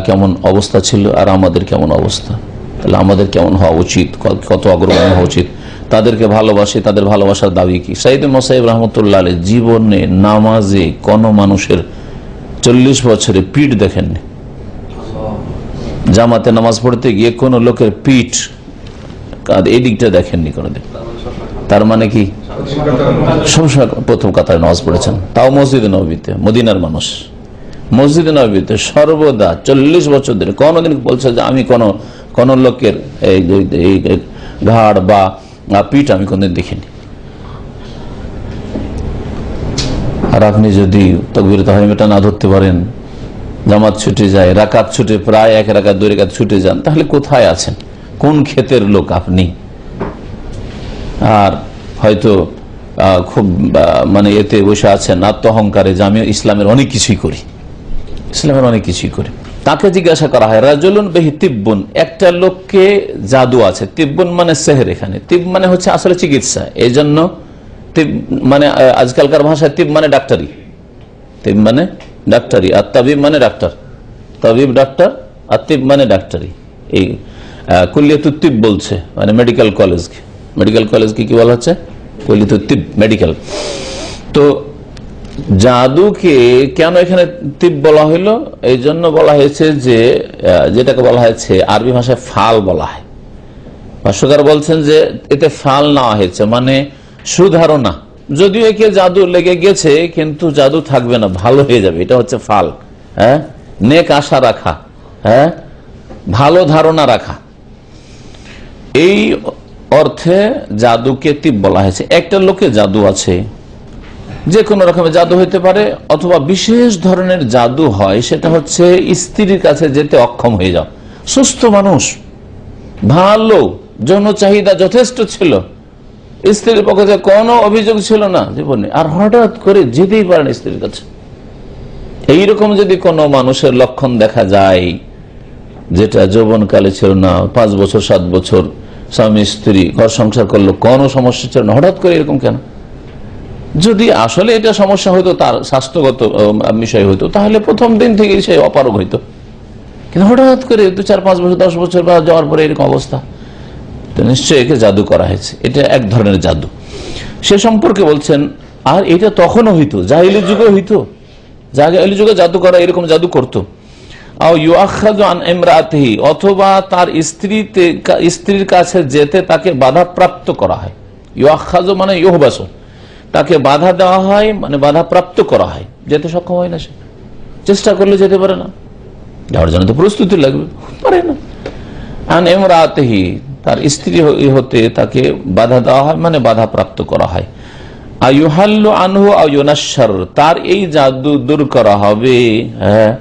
কেমন অবস্থা ছিল আর আমাদের কেমন অবস্থা। তাহলে আমাদের কেমন হওয়া উচিত, কত অগ্রগণ্য হওয়া উচিত, তাদেরকে ভালোবাসে, তাদের ভালোবাসার দাবি কি। সাঈদ ইবনে মুসাইয়িব রাহমাতুল্লাহ আলাইহি জীবনে নামাজে কোন মানুষের 40 বছরে পিঠ দেখেননি। জামাতে নামাজ পড়তে গিয়ে কোন লোকের পিঠ এই দিকটা দেখেননি কোনদিন। তার মানে কি সবসময় প্রথম কাতারে নামাজ পড়েছেন, তাও মসজিদে নববীতে, মদিনার মানুষ মসজিদে নববীতে সর্বদা 40 বছর ধরে। কোনদিন বলছে যে আমি কোন লোকের এই ঘাড় বা পিঠ আমি কোনদিন দেখিনি। আর আপনি যদি তাকবীর তাহরিমটা না ধরতে পারেন, জামাত ছুটে যায়, রাকাত ছুটে, প্রায় 1 রাকাত 2 রাকাত ছুটে যান, তাহলে কোথায় আছেন, কোন ক্ষেতের লোক আপনি? আর হয়তো খুব মানে এতে বসে আছেন আত্মহংকারে যে আমি ইসলামের অনেক কিছুই করি, ইসলামের অনেক কিছুই করি। তাকে জিজ্ঞাসা করা হয় রাজুলুন বিহি তিব্বুন, একটা লোককে জাদু আছে। তিব্বুন মানে সেহর, এখানে তিব মানে হচ্ছে আসলে চিকিৎসা। এই জন্য তিব মানে আজকালকার ভাষায় তিব মানে ডাক্তারি, তিব মানে ডাক্তারি, আর তাবিব মানে ডাক্তার, তাবিব ডাক্তার, আর তিব মানে ডাক্তারি। এই কুল্লিয়াতুত তিব বলছে, মানে মেডিকেল কলেজকে, মেডিকেল কলেজকে কি বলা হচ্ছে? কলিত তিব মেডিকেল। তো জাদুকে কেন এখানে তিব বলা হইলো? এই জন্য বলা হয়েছে যে যেটাকে বলা হয়েছে আরবি ভাষায় ফাল বলা হয়। ভাষ্যকার বলছেন যে এতে ফাল নেওয়া হয়েছে মানে সুধারণা, যদিও একে জাদু লেগে গেছে কিন্তু জাদু থাকবে না, ভালো হয়ে যাবে, এটা হচ্ছে ফাল। হ্যাঁ, নেক আশা রাখা, হ্যাঁ, ভালো ধারণা রাখা, এই অর্থে জাদুকে তিব বলা হয়েছে। একটা লোকে জাদু আছে, যে কোনো রকমের জাদু হইতে পারে, অথবা বিশেষ ধরনের জাদু হয়, সেটা হচ্ছে স্ত্রীর কাছে যেতে অক্ষম হয়ে যাও। সুস্থ মানুষ, ভালো, যৌন চাহিদা যথেষ্ট ছিল, স্ত্রীর পক্ষে থেকে কোনো অভিযোগ ছিল না জীবনে, আর হঠাৎ করে যেতেই পারেন স্ত্রীর কাছে। এইরকম যদি কোনো মানুষের লক্ষণ দেখা যায়, যেটা যৌবনকালে ছিল না, 5 বছর 7 বছর স্বামী স্ত্রী ঘর সংসার করলো, কোনো সমস্যা ছিল না, হঠাৎ করে এরকম কেন? যদি আসলে এটা সমস্যা হইতো, তার স্বাস্থ্যগত বিষয় হইতো, তাহলে প্রথম দিন থেকে সে অপারগ হইতো। কিন্তু হঠাৎ করে 2, 4, 5 বছর 10 বছর বা যাওয়ার পরে এরকম অবস্থা, তো নিশ্চয়ই একে জাদু করা হয়েছে। এটা এক ধরনের জাদু। সে সম্পর্কে বলছেন, আর এটা তখনও হইতো, জাহিলি যুগে হইতো, জাহিলি যুগে জাদু করা এরকম জাদু করতো। অথবা তার স্ত্রীর কাছে যেতে তাকে বাধাপ্রাপ্ত করা হয়। ইউআখাযু মানে ইউহবাসু, তাকে বাধা দেওয়া হয় মানে বাধাপ্রাপ্ত করা হয়, যেতে সক্ষম হয় না, সে চেষ্টা করলে যেতে পারে না, যাওয়ার জন্য তো প্রস্তুতি লাগবে, পারে না। আন ইমরাতিহি, তার স্ত্রী হতে তাকে বাধা দেওয়া হয় মানে বাধাপ্রাপ্ত করা হয়। আয়ুহাল্লু আনহু আও ইউনাশশার, তার এই জাদু দূর করা হবে। হ্যাঁ,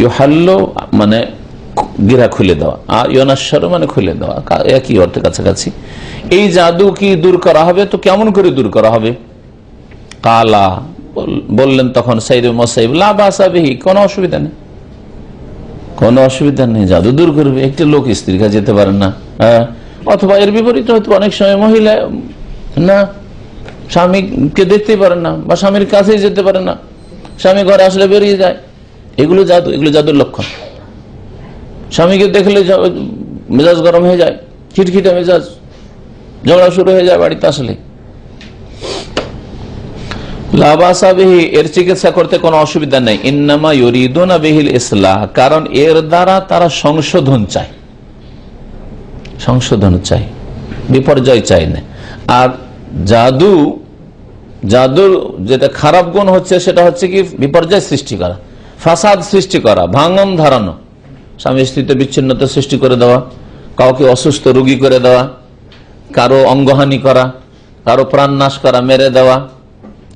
ইউহাল্লু মানে গিরা খুলে দেওয়া, আর ইউনাশশার মানে খুলে দেওয়া, একই অর্থে কাছাকাছি। এই জাদু কি দূর করা হবে? তো কেমন করে দূর করা হবে? কালা, বললেন তখন সাইদুল মুসাইয়িব, লা বাসা বিহি, কোনো অসুবিধা নেই, কোনো অসুবিধা নেই, জাদু দূর করবে। একটি লোক স্ত্রীর কাছে যেতে পারেন না, অথবা এর বিপরীত হয়তো অনেক সময় মহিলা না স্বামীকে দেখতে পারেন না, বা স্বামীর কাছেই যেতে পারেন না, স্বামী ঘরে আসলে বেরিয়ে যায়, এগুলো জাদু, এগুলো জাদুর লক্ষণ। স্বামীকে দেখলে মেজাজ গরম হয়ে যায়, খিটখিটে মেজাজ, ঝগড়া শুরু হয়ে যায় বাড়িতে আসলে। এর চিকিৎসা করতে কোনো অসুবিধা নেই। ইন্নামা ইউরিদুনা বিহিল ইসলাহ, কারণ এর দ্বারা তারা সংশোধন চায়, সংশোধন চাই, বিপর্যয় চাই না। আর জাদুর যেটা খারাপ গুণ হচ্ছে সেটা হচ্ছে কি বিপর্যয় সৃষ্টি করা, ফাসাদ সৃষ্টি করা, ভাঙন ধরানো, স্বামী স্ত্রীতে বিচ্ছিন্নতা সৃষ্টি করে দেওয়া, কাউকে অসুস্থ রোগী করে দেওয়া, কারো অঙ্গহানি করা, কারো প্রাণ নাশ করা, মেরে দেওয়া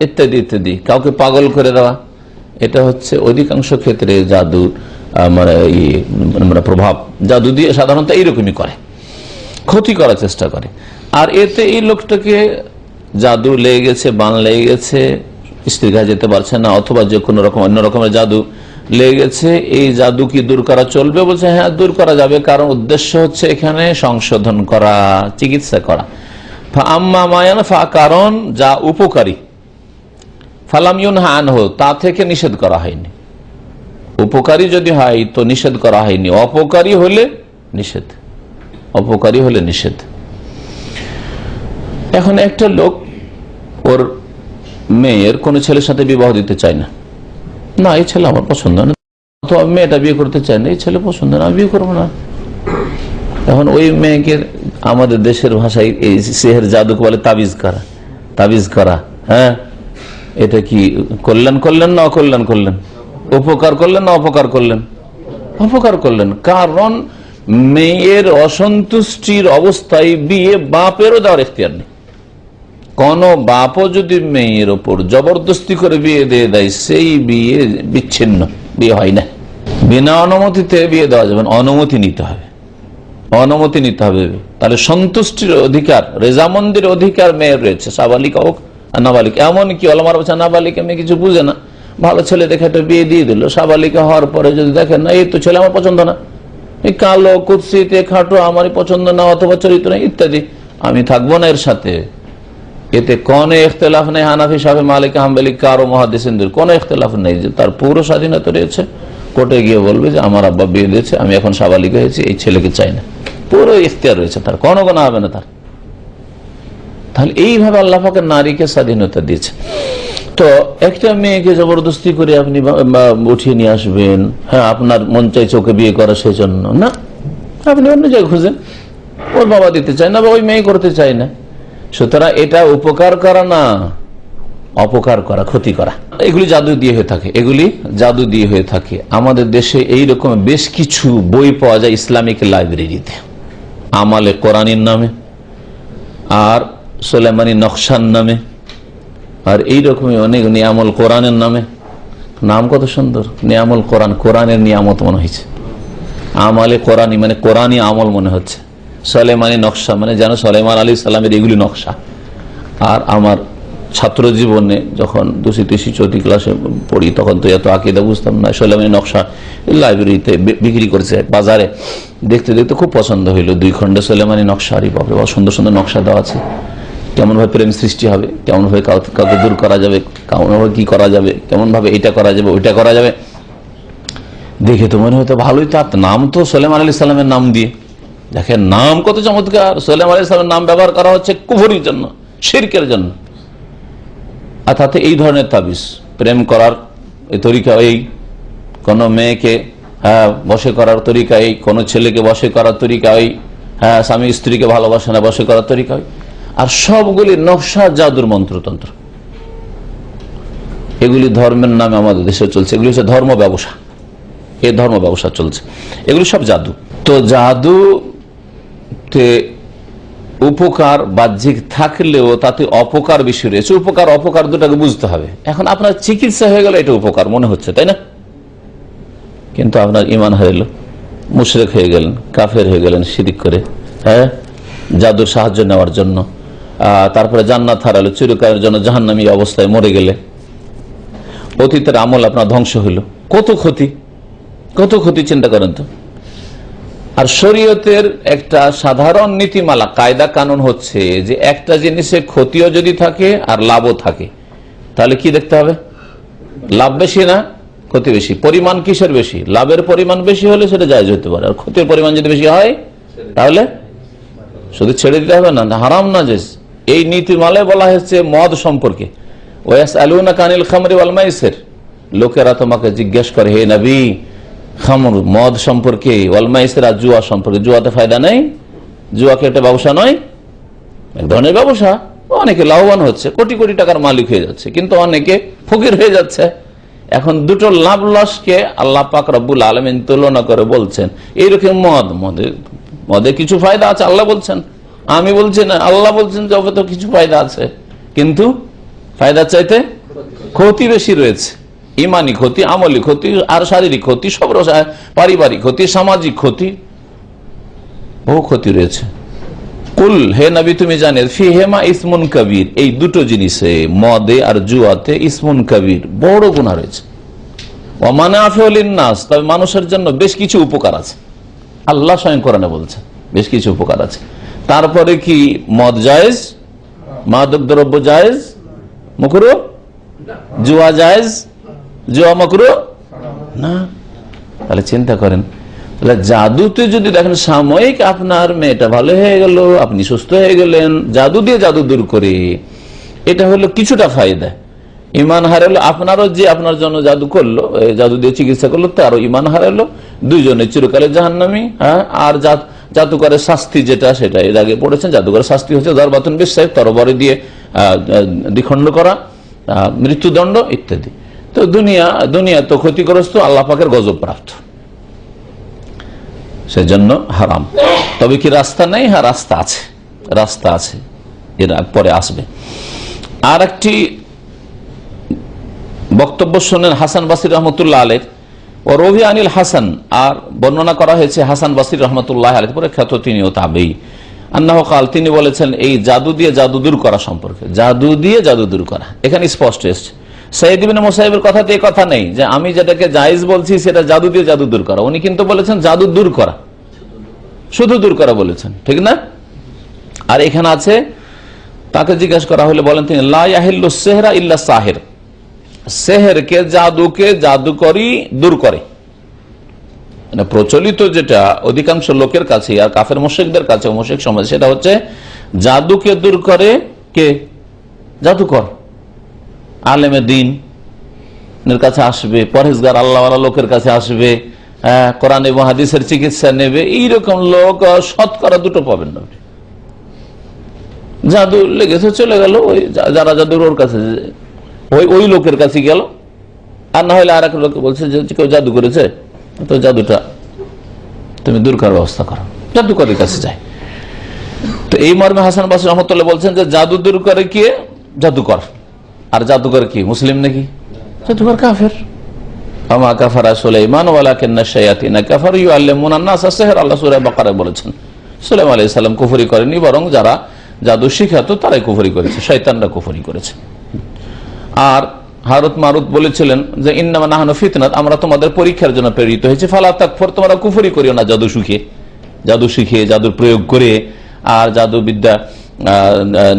ইত্যাদি ইত্যাদি, কাউকে পাগল করে দেওয়া। এটা হচ্ছে অধিকাংশ ক্ষেত্রে জাদু মানে প্রভাব জাদু দিয়ে সাধারণত এইরকমই করে, ক্ষতি করার চেষ্টা করে। আর এতে এই লোকটাকে জাদু লেগে গেছে, বান লেগে গেছে, স্ত্রীর কাছে যেতে পারছে না, অথবা যে কোনো রকম অন্য রকমের জাদু লেগে গেছে, এই জাদু কি দূর করা চলবে? বলছে হ্যাঁ, দূর করা যাবে, কারণ উদ্দেশ্য হচ্ছে এখানে সংশোধন করা, চিকিৎসা করা। আম্মা মায়ানফা, কারণ যা উপকারী, ফালাম ইউনহা আনহু, তা থেকে নিষেধ করা হয়নি। উপকারী যদি হয় তো নিষেধ করা হয়নি, অপকারী হলে নিষেধ, অপকারী হলে নিষেধ। এখন একটা লোক ওর মেয়ের কোন ছেলের সাথে বিবাহ দিতে চায় না, না এই ছেলে আমার পছন্দ না, অথবা মেয়েটা বিয়ে করতে চায় না, এই ছেলে পছন্দ না, আমি বিয়ে করবো না। এখন ওই মেয়েকে আমাদের দেশের ভাষায় এই সেহের জাদুকে বলে তাবিজ করা, তাবিজ করা। হ্যাঁ, এটা কি কল্যাণ করলেন না অকল্যাণ করলেন? উপকার করলেন না অপকার করলেন? অপকার করলেন, কারণ মেয়ের অসন্তুষ্টির অবস্থায় বিয়ে বাপেরও দেওয়ার এখতিয়ার নেই। কোন বাপও যদি মেয়ের ওপর জবরদস্তি করে বিয়ে দিয়ে দেয়, সেই বিয়ে বিচ্ছিন্ন, বিয়ে হয় না। বিনা অনুমতিতে বিয়ে দেওয়া যাবে না, অনুমতি নিতে হবে, অনুমতি নিতে হবে। তাহলে সন্তুষ্টির অধিকার, রেজামন্দির অধিকার মেয়ের রয়েছে, সাবালিকা হোক আর নাবালিকা। এমনকি ওলামার বলছে নাবালিকা মেয়ে কিছু বুঝে না, ভালো ছেলে দেখে একটা বিয়ে দিয়ে দিল, সাবালিকা হওয়ার পরে যদি দেখেন না এই তো ছেলে আমার পছন্দ না, এই কালো কুৎসিত খাটো আমারই পছন্দ না, অথবা চরিত্র ইত্যাদি, আমি থাকবো না এর সাথে, এতে কোনো ইখতিলাফ নেই। হানাফি সাহেব মালিক হাম্বলি কারো মুহাদ্দিসিনদের কোনো ইখতিলাফ নেই, যে তার পুরো স্বাধীনতা রয়েছে, কোর্টে গিয়ে বলবে যে আমার আব্বা বিয়ে দিয়েছে, আমি এখন সাবালিক হয়েছি, এই ছেলেকে চাই না, পুরো ইখতিয়ার রয়েছে তার, কোনো গোনা হবে না তার। তাহলে এইভাবে আল্লাহ পাকের নারীকে স্বাধীনতা দিয়েছে। তো একটা মেয়েকে জবরদস্তি করে আপনি উঠিয়ে নিয়ে আসবেন, হ্যাঁ আপনার মন চাইছে ওকে বিয়ে করা, সেই জন্য না, আপনি অন্য জায়গায় খুঁজেন। ওর বাবা দিতে চায় না বা ওই মেয়ে করতে চায় না। সুতরাং এটা উপকার করা না, অপকার করা, ক্ষতি করা। এগুলি জাদু দিয়ে হয়ে থাকে, এগুলি জাদু দিয়ে হয়ে থাকে। আমাদের দেশে এইরকম বেশ কিছু বই পাওয়া যায় ইসলামিক লাইব্রেরিতে, আমালে কোরআনের নামে আর সুলাইমানি নকশার নামে, আর এইরকমই অনেক নিয়ামল কোরআনের নামে। নাম কত সুন্দর, নিয়ামল কোরআন, কোরআনের নিয়ামত মনে হয়েছে। আমালে কোরআনি মানে কোরআনি আমল মনে হচ্ছে। সুলাইমানি নকশা মানে যেন সুলাইমান আলাইহিস সালামের এগুলি নকশা। আর আমার ছাত্র জীবনে যখন 2য় 3য় 4th ক্লাসে পড়ি, তখন তো এত আকীদা বুঝতাম না। সুলাইমানি নকশা লাইব্রেরিতে বিক্রি করেছে বাজারে, দেখতে দেখতে খুব পছন্দ হইলো। 2 খণ্ডে সুলাইমানি নকশা, আরে বাপরে বাবা, সুন্দর সুন্দর নকশা দেওয়া আছে। কেমন ভাবে প্রেম সৃষ্টি হবে, কেমন ভাবে কাউকে দূর করা যাবে, কেমন ভাবে কি করা যাবে, কেমন ভাবে এটা করা যাবে ওইটা করা যাবে, দেখে তো মনে হয়তো ভালোই। তার নাম তো সুলাইমান আলাইহিস সালামের নাম দিয়ে, দেখেন নাম কত চমৎকার। সুলাইমান আলাইহিস সালামের নাম ব্যবহার করা হচ্ছে কুফরির জন্য, শিরকের জন্য। আর তাতে এই ধরনের তাবিজ, প্রেম করার এই তরিকা, এই কোন মেয়েকে বশে করার তরিকা, এই কোন ছেলেকে বশে করার তরিকা, এই স্বামী স্ত্রীকে ভালোবাসে না বশে করার তরিকা, আর সবগুলি নকশা, জাদুর মন্ত্রতন্ত্র। এগুলি ধর্মের নামে আমাদের দেশে চলছে। এগুলি হচ্ছে ধর্ম ব্যবসা, এই ধর্ম ব্যবসা চলছে, এগুলি সব জাদু। তো জাদুতে উপকার বাহ্যিক থাকলেও তাতে অপকার বেশি রয়েছে। উপকার অপকার দুটাকে বুঝতে হবে। এখন আপনার চিকিৎসা হয়ে গেল, এটা উপকার মনে হচ্ছে, তাই না? কিন্তু আপনার ইমান হারাইল, মুশরিক হয়ে গেলেন, কাফের হয়ে গেলেন শিরিক করে, হ্যাঁ, জাদুর সাহায্য নেওয়ার জন্য। তারপরে জান্নাত হারালো, চিরকালের জন্য জাহান্নামী অবস্থায় মরে গেলে, অতীতের আমল আপনার ধ্বংস হইল। কত ক্ষতি, কত ক্ষতি, চিন্তা করেন তো। আর শরীয়তের একটা সাধারণ নীতিমালা, কায়দা কানুন হচ্ছে যে একটা জিনিসে ক্ষতিও যদি থাকে আর লাভও থাকে, তাহলে কি দেখতে হবে? লাভ বেশি না ক্ষতি বেশি? পরিমাণ কিসের বেশি? লাভের পরিমাণ বেশি হলে সেটা জায়েজ হতে পারে, আর ক্ষতির পরিমাণ যদি বেশি হয় তাহলে শুধু ছেড়ে দিতে হবে না, হারাম না জায়েজ। এই নীতিমালায় বলা হয়েছে মদ সম্পর্কে, ওয়াসআলুনাকা আনিল খামরি ওয়াল মাইসির, লোকেরা তোমাকে জিজ্ঞেস করে হে নবী খামর, মদ সম্পর্কে, ওয়াল মাইসির, আর জুয়া সম্পর্কে। জুয়াতে ফায়দা নেই, জুয়াকে একটা ব্যবসা নয়, এক ধরনের ব্যবসা। অনেকে লাভবান হচ্ছে, কোটি কোটি টাকার মালিক হয়ে যাচ্ছে, কিন্তু অনেকে ফকির হয়ে যাচ্ছে। এখন দুটো লাভ লসকে আল্লাহ পাক রব্বুল আলামিন তুলনা করে বলছেন এইরকম মদে কিছু ফায়দা আছে, আল্লাহ বলছেন, আমি বলছি না, আল্লাহ বলছেন যে তো কিছু ফায়দা আছে, কিন্তু ফায়দার চাইতে ক্ষতি বেশি রয়েছে। ইমানি ক্ষতি, আমলি ক্ষতি, আর শারীরিক ক্ষতি, সব পারিবারিক ক্ষতি, সামাজিক ক্ষতি, বহু ক্ষতি রয়েছে। কুল, হে নবী তুমি জানেন, ফিহিমা ইসমুন কবির, এই দুটো জিনিসে, মদে আর জুয়াতে, ইসমুন কবির, বড় গুনাহ রয়েছে। ওয়া মানাফিউ লিন-নাস, তবে মানুষের জন্য বেশ কিছু উপকার আছে। আল্লাহ স্বয়ং কোরআনে বলছেন বেশ কিছু উপকার আছে। তারপরে কি মদ জায়েজ, মাদক দ্রব্য জায়েজ, মাকরুহ, জুয়া জায়েজ, জুয়া মাকরুহ না। তাহলে চিন্তা করেন, তাহলে জাদুতে যদি দেখেন সাময়িক আপনার মেয়েটা ভালো হয়ে গেল, আপনি সুস্থ হয়ে গেলেন, জাদু দিয়ে জাদু দূর করে, এটা হলো কিছুটা ফায়দা। ইমান হারালো আপনারও, যে আপনার জন্য জাদু করলো, জাদু দিয়ে চিকিৎসা করলো, তারও ইমান হারালো, দুইজনে চিরকালে জাহান্নামী। হ্যাঁ, আর জাদুকরের শাস্তি যেটা, সেটা এর আগে পড়েছেন, জাদুকরের শাস্তি হচ্ছে দরবাতুন বিসসাইফ, তরবারি দিয়ে দ্বিখণ্ড করা, মৃত্যুদণ্ড ইত্যাদি। তো দুনিয়া তো ক্ষতিগ্রস্ত, আল্লাহ পাকের গজব প্রাপ্ত, সেজন্য হারাম। তবে কি রাস্তা নেই? হ্যাঁ, রাস্তা আছে, রাস্তা আছে, এর পরে আসবে। আর একটি বক্তব্য শোনেন হাসান বাসরি রহমতুল্লাহ আলাইহ, ও রবি আনিল হাসান, আর বর্ণনা করা হয়েছে হাসান বাসরি রহমতুল্লাহ আলাইহ, পরে খ্যাত তিনিও তাবেঈ, আন্নাহু কাল, তিনি বলেছেন এই জাদু দিয়ে জাদু দূর করা সম্পর্কে, জাদু দিয়ে জাদু দূর করা, এখানে স্পষ্ট এসছে। সাইয়্যিদ ইবনে মুসাইয়্যিবের কথাতে এই কথা নেই যে আমি যেটাকে জায়েজ বলছি সেটা জাদু দিয়ে জাদু দূর করা। উনি কিন্তু বলেছেন জাদু দূর করা, শুধু দূর করা বলেছেন, ঠিক না? আর এখানে আছে, তাকে জিজ্ঞাসা করা হলে বলেন তিনি, লা ইয়াহিল্লু সিহরা ইল্লা সাহির, সেহেরকে, জাদুকে জাদুকরি দূর করে, মানে প্রচলিত যেটা অধিকাংশ লোকের কাছে আর কাফের মুশরিকদের কাছে, মুশরিক সমাজ, সেটা হচ্ছে জাদুকে দূর করে কে? জাদুকর। আলেমে দিন এর কাছে আসবে, পরহেজগার আল্লাহওয়ালা লোকের কাছে আসবে, কোরআন এবং হাদিসের চিকিৎসা নেবে, এইরকম লোক শতকরা দুটো পাবেন না। জাদু লেগেছে চলে গেল, ওই যারা জাদুর ওর কাছে, ওই লোকের কাছে গেল, আর না হলে আর এক লোক বলছে যে কেউ জাদু করেছে, তো জাদুটা তুমি দূর করার ব্যবস্থা করো, জাদুকরের কাছে যায়। তো এই মর্মে হাসান বাসরী রহমতুল্লাহ বলছেন যে জাদু দূর করে কে? জাদুকর। আর জাদুকর কি মুসলিম নাকি? জাদুকর কাফের। আমা কাফারা সুলাইমান ওয়ালাকিন্না শায়াতিনা কাফারু ইউআল্লিমুনা আন-নাস আস-সিহর, আল্লাহ সূরা বাকারায় বলেছেন সুলাইমান আলাইহিস সালাম কুফরি করেনি, বরং যারা জাদু শিখাতো তারাই কুফরি করেছে, শয়তানরা কুফরি করেছে। আর হারুত মারুত বলেছিলেন যে ইন্নামা নাহনু ফিতনাত, আমরা তোমাদের পরীক্ষার জন্য প্রেরিত হয়েছে, ফালা তাকফুর, তোমরা কুফরি করিও না জাদু শিখে জাদুর প্রয়োগ করে আর জাদুবিদ্যা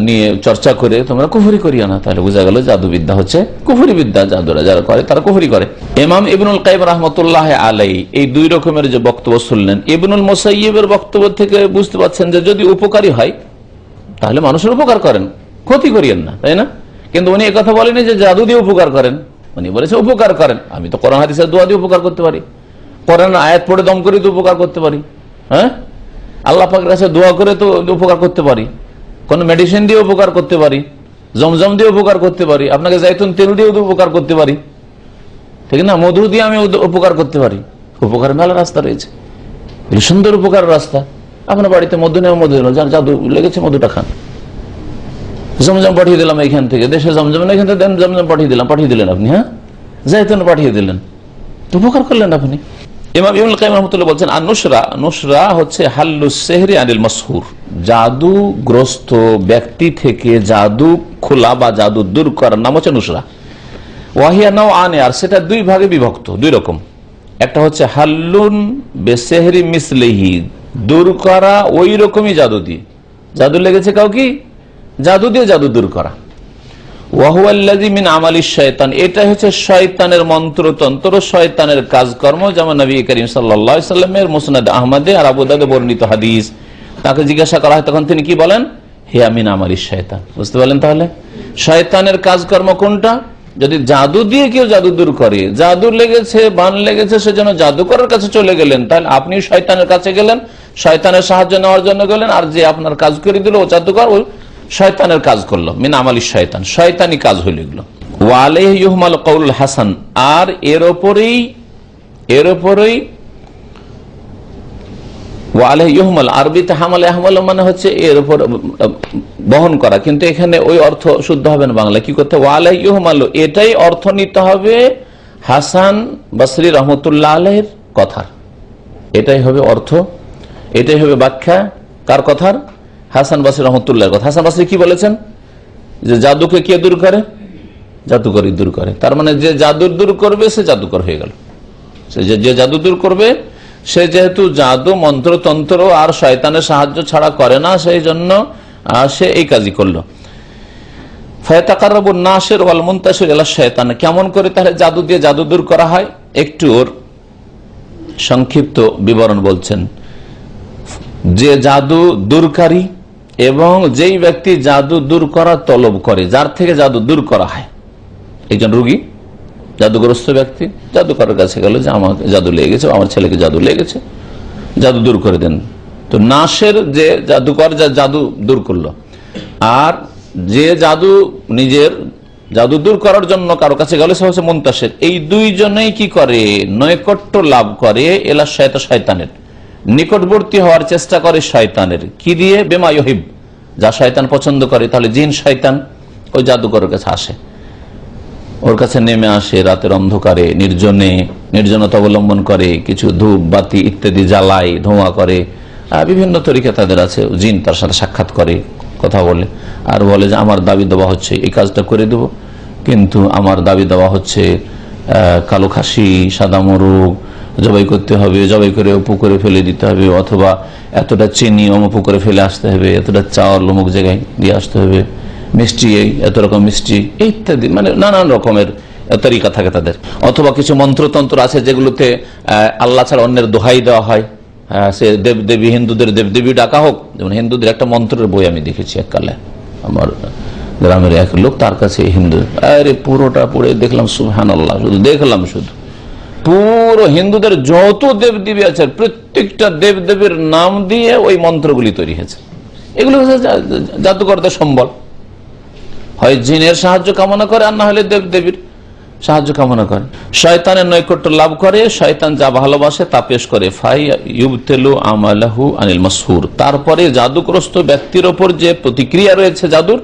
নিয়ে চর্চা করে তোমরা কুফরি করিও না। তাহলে বোঝা গেল জাদুবিদ্যা হচ্ছে কুফরি বিদ্যা, জাদুরা যারা করে তারা কুফরি করে। ইমাম ইবনুল কাইয়িম রাহমাতুল্লাহ আলাইহি এই দুই রকমের যে বক্তব্য শুনলেন, ইবনুল মুসাইয়্যিবের বক্তব্য থেকে বুঝতে পারছেন যে যদি উপকারী হয় তাহলে মানুষের উপকার করেন, ক্ষতি করিয়েন না, তাই না? কিন্তু উনি একথা বলেনি যে জাদু দিয়ে উপকার করেন, উনি বলেছে উপকার করেন। আমি তো কোরআন হাদিসের দোয়া দিয়ে উপকার করতে পারি, কোরআন আয়াত পড়ে দম করে তো উপকার করতে পারি, হ্যাঁ, আল্লাহ পাকের কাছে দোয়া করে তো উপকার করতে পারি, কোন মেডিসিন দিয়ে উপকার করতে পারি, জমজম দিয়ে উপকার করতে পারি, আপনাকে জাইতুন তেল দিয়ে উপকার করতে পারি, ঠিক না? মধু দিয়ে আমি উপকার করতে পারি। উপকার মেলা রাস্তা রয়েছে, সুন্দর উপকার রাস্তা। আপনার বাড়িতে মধু নেওয়া, মধু দিল, যার জাদু লেগেছে মধুটা খান। জমজম পাঠিয়ে দিলাম এখান থেকে, দেশে জমজম এখান থেকে জমজম পাঠিয়ে দিলেন আপনি, হ্যাঁ, জাইতুন পাঠিয়ে দিলেন, উপকার করলেন আপনি। ইমাম ইবনুল কাইয়িম রাহমাতুল্লাহ বলছেন আর নুসরা হচ্ছে হাল্লুস সিহরি আনিল মাসহুর, জাদুগ্রস্ত ব্যক্তি থেকে জাদু খোলা বা জাদু দূর করার নাম হচ্ছে নুসরা। ওয়াহিয়া নাও আনে, আর সেটা দুই ভাগে বিভক্ত, দুই রকম। একটা হচ্ছে হাল্লুন বেসেহরি মিসলিহি, দূর করা ওই রকমই জাদু দিয়ে, জাদু লেগেছে কাউকে, জাদু দিয়ে জাদু দূর করা। ওয়াহুয়াল্লাযী মিন আমালিশ শায়তান, এটা হচ্ছে শয়তানের মন্ত্রতন্ত্র, শয়তানের কাজকর্ম। যেমন নবী করিম সাল্লাল্লাহু আলাইহি সাল্লামের মুসনাদ আহমদে আর আবু দাউদে বর্ণিত হাদিস, তাকে জিজ্ঞাসা করা হয় তখন তিনি কি বলেন? হিয়া মিন আমালিশ শায়তান। বুঝতে পারলেন? তাহলে শয়তানের কাজকর্ম কোনটা? যদি জাদু দিয়ে কেউ জাদু দূর করে, জাদু লেগেছে, বান লেগেছে, সেজন্য জাদুকরের কাছে চলে গেলেন, তাহলে আপনি শয়তানের কাছে গেলেন, শয়তানের সাহায্য নেওয়ার জন্য গেলেন, আর যে আপনার কাজ করে দিল ও জাদুকর, ওই শয়তানের কাজ করলো, মিন আমালিশ শায়তান, শয়তানি কাজ হইল এগুলো। ওয়া আলাইহি ইউহমাল কাউলুল হাসান, আর এর উপরেই ওয়া আলাইহি ইউহমাল, আরবিতে হামাল ইহমাল মানে হচ্ছে এর উপর বহন করা, কিন্তু এখানে ওই অর্থ শুদ্ধ হবে না বাংলা। কি করতে? ওয়া আলাইহি ইউহমাল, এটাই অর্থ নিতে হবে হাসান বসরি রহমতুল্লাহ আলাইহির কথার, এটাই হবে অর্থ, এটাই হবে ব্যাখ্যা। কার কথার? হাসান বসরি রহমতুল্লাহর কথা। হাসান বসরি কি বলেছেন? যে জাদুকে কে দূর করে? জাদুকরই দূর করে। তার মানে যে জাদু দূর করবে সে জাদুকর হয়ে গেল। যে জাদু দূর করবে সে যেহেতু জাদু মন্ত্রতন্ত্র আর শয়তানের সাহায্য ছাড়া করে না, সেই জন্য সে এই কাজই করলো। ফায়াতাকাররাবুন নাসির ওয়াল মুনতাশির ইলা শায়তান, কেমন করে তাহলে জাদু দিয়ে জাদু দূর করা হয়? একটু ওর সংক্ষিপ্ত বিবরণ বলছেন। যে জাদু দূরকারী এবং যেই ব্যক্তি জাদু দূর করার তলব করে, যার থেকে জাদু দূর করা হয়, একজন রোগী, জাদুগ্রস্ত ব্যক্তি জাদুকরের কাছে গেল যে আমার জাদু লেগেছে, আমার ছেলেকে জাদু লেগেছে, জাদু দূর করে দেন। তো নাসের যে জাদুকর যা জাদু দূর করলো, আর যে জাদু নিজের জাদু দূর করার জন্য কারো কাছে গেল সে হচ্ছে মুনতাশির। এই দুইজনেই কি করে? নৈকট্য লাভ করে এলা শয়তানের, নিকটবর্তী হওয়ার চেষ্টা করে শয়তানের। কি দিয়ে? বেমা ইউহিব, যা শয়তান পছন্দ করে। তাহলে জিন শয়তান ওই জাদুকরের কাছে আসে, ওর কাছে নেমে আসে রাতের অন্ধকারে, নির্জনতা অবলম্বন করে, কিছু ধূপ বাতি ইত্যাদি জ্বালায়, ধোঁয়া করে, বিভিন্ন তরিকা তাদের আছে। জিন তার সাথে সাক্ষাৎ করে, কথা বলে, আর বলে যে আমার দাবি দেওয়া হচ্ছে এই কাজটা করে দেব, কিন্তু আমার দাবি দেওয়া হচ্ছে কালো খাসি, সাদা মোরগ জবাই করতে হবে, জবাই করে পুকুরে ফেলে দিতে হবে, অথবা এতটা চিনি পুকুরে ফেলে আসতে হবে, এতটা চাউল অমুক জায়গায় দিয়ে আসতে হবে, মিষ্টি এত রকম মিষ্টি ইত্যাদি, মানে নানান রকমের তরিকা থাকে তাদের, অথবা কিছু মন্ত্রতন্ত্র আছে যেগুলোতে আল্লাহ ছাড়া অন্যের দোহাই দেওয়া হয়। সে দেবদেবী, হিন্দুদের দেবদেবী ডাকা হোক। যেমন হিন্দুদের একটা মন্ত্রের বই আমি দেখেছি এককালে, আমার গ্রামের এক লোক, তার কাছে হিন্দু, আরে পুরোটা পড়ে দেখলাম সুবহানাল্লাহ, শুধু দেখলাম, শুধু পুরো হিন্দুদের যত দেবদেবী আছে প্রত্যেকটা দেবদেবীর নাম দিয়ে ওই মন্ত্রগুলি তৈরি হয়েছে। এগুলো হচ্ছে জাদুকরদের সম্বল। হয় জিনের সাহায্য কামনা করে, আর না হলে দেবদেবীর সাহায্য কামনা করে। শয়তানের নৈকট্য লাভ করে, শয়তান যা ভালোবাসে তা পেশ করে। ফাই ইউবতিলু আমালাহু আনিল মাসহুর, তারপরে জাদুগ্রস্ত ব্যক্তির ওপর যে প্রতিক্রিয়া রয়েছে জাদুর,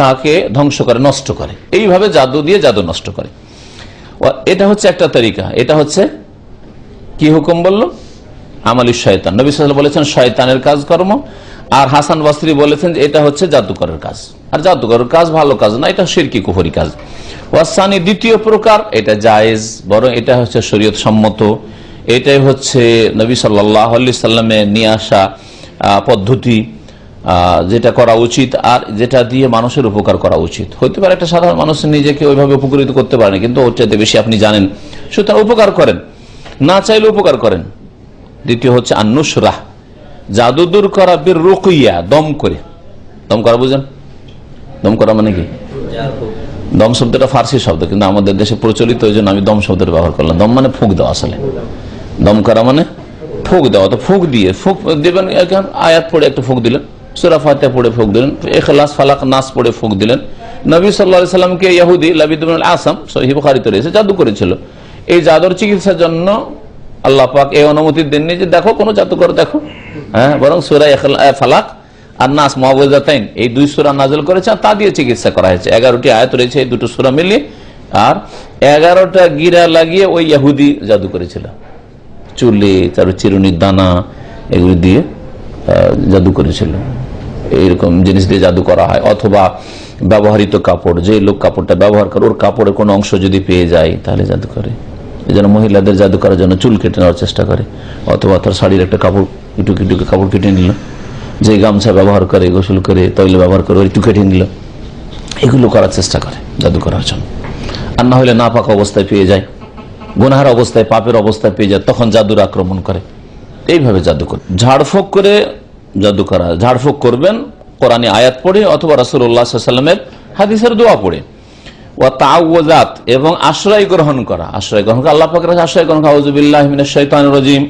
তাকে ধ্বংস করে, নষ্ট করে। এইভাবে জাদু দিয়ে জাদু নষ্ট করে। এটা হচ্ছে একটা তরিকা। এটা হচ্ছে কি হুকুম বলল? আমালি শয়তান। নবী সাল্লাল্লাহু আলাইহি ওয়াসাল্লাম বলেছেন শয়তানের কাজকর্ম। আর হাসান বসরি বলেছেন যে এটা হচ্ছে জাদুকরের কাজ। আর জাদুকরের কাজ ভালো কাজ না, এটা শিরকি কুফরি কাজ। ওয়াসানি, দ্বিতীয় প্রকার, এটা জায়েজ, বরং এটা হচ্ছে শরীয়ত সম্মত। এটাই হচ্ছে নবী সাল্লাল্লাহু আলাইহি সাল্লামে নিয়ে আসা পদ্ধতি, যেটা করা উচিত আর যেটা দিয়ে মানুষের উপকার করা উচিত। হইতে পারে একটা সাধারণ মানুষ নিজেকে ওইভাবে উপকৃত করতে পারে না, কিন্তু ওর চাইতে বেশি আপনি জানেন, সুতরাং উপকার করেন, না চাইলে উপকার করেন। দ্বিতীয় হচ্ছে আন্নুসরাহ, জাদু দূর করা, বীর রুকিয়া, দম করে। দম করা বুঝেন? দম করা মানে কি? দম শব্দটা ফার্সি শব্দ, কিন্তু আমাদের দেশে প্রচলিত, ওই জন্য আমি দম শব্দটা ব্যবহার করলাম। দম মানে ফুঁক দেওয়া। আসলে দম করা মানে ফুঁক দেওয়া। তো ফুঁক দিয়ে, ফুঁক দেবেন, আয়াত পড়ে একটু ফুঁক দিলেন, সূরা ফাতিহা পড়ে ফুঁক দিলেন, ইখলাস ফালাক নাস পড়ে ফুঁক দিলেন। নবী সাল্লাল্লাহু আলাইহি সাল্লামকে ইহুদি লাবিদ ইবনে আল-আসাম সহিহ বুখারীতে রয়েছে, জাদু করেছিল। এই জাদুর চিকিৎসার জন্য আল্লাহ পাক এই অনুমতি দেননি যে দেখো কোনো জাদুকর দেখো, বরং সূরা ফালাক আর নাস মুআউযাতাইন, এই দুই সূরা নাযিল করেছে, তা দিয়ে চিকিৎসা করা হয়েছে। 11টি আয়াত রয়েছে এই দুটো সূরা মিলিয়ে, আর 11টা গিরা লাগিয়ে ওই ইহুদি জাদু করেছিল। চুলে তার চিরুনির দানা এগুলি দিয়ে জাদু করেছিল। এইরকম জিনিস দিয়ে জাদু করা হয়। অথবা ব্যবহৃত কাপড়, যে লোক কাপড়টা ব্যবহার করে ওর কাপড়ের কোনো অংশ যদি পেয়ে যায় তাহলে জাদু করে। এই জন্য মহিলাদের জাদু করার জন্য চুল কেটে নেওয়ার চেষ্টা করে, অথবা তার শাড়ির একটা কাপড় ইটুকে কাপড় কেটে নিল, যে গামছা ব্যবহার করে, গোসল করে, তৈল ব্যবহার করে একটু কেটে নিল, এগুলো করার চেষ্টা করে জাদু করার জন্য। আর না হলে নাপাক অবস্থায় পেয়ে যায়, গুনাহের অবস্থায়, পাপের অবস্থায় পেয়ে যায়, তখন জাদুর আক্রমণ করে। এইভাবে জাদু করে। ঝাড়ফুঁক করে জাদু করা, ঝাড়ফুঁক করবেন কোরআনী আয়াত পড়ে অথবা রাসূলুল্লাহ সাল্লাল্লাহু আলাইহি ওয়াসাল্লামের হাদিসের দোয়া পড়ে। ওয়া তাআওয়াযাত, এবং আশ্রয় গ্রহণ করা। আশ্রয় গ্রহণ করা, আল্লাহ পাকের কাছে আশ্রয় গ্রহণ করা। আউযু বিল্লাহি মিনাশ শাইতানির রাজিম,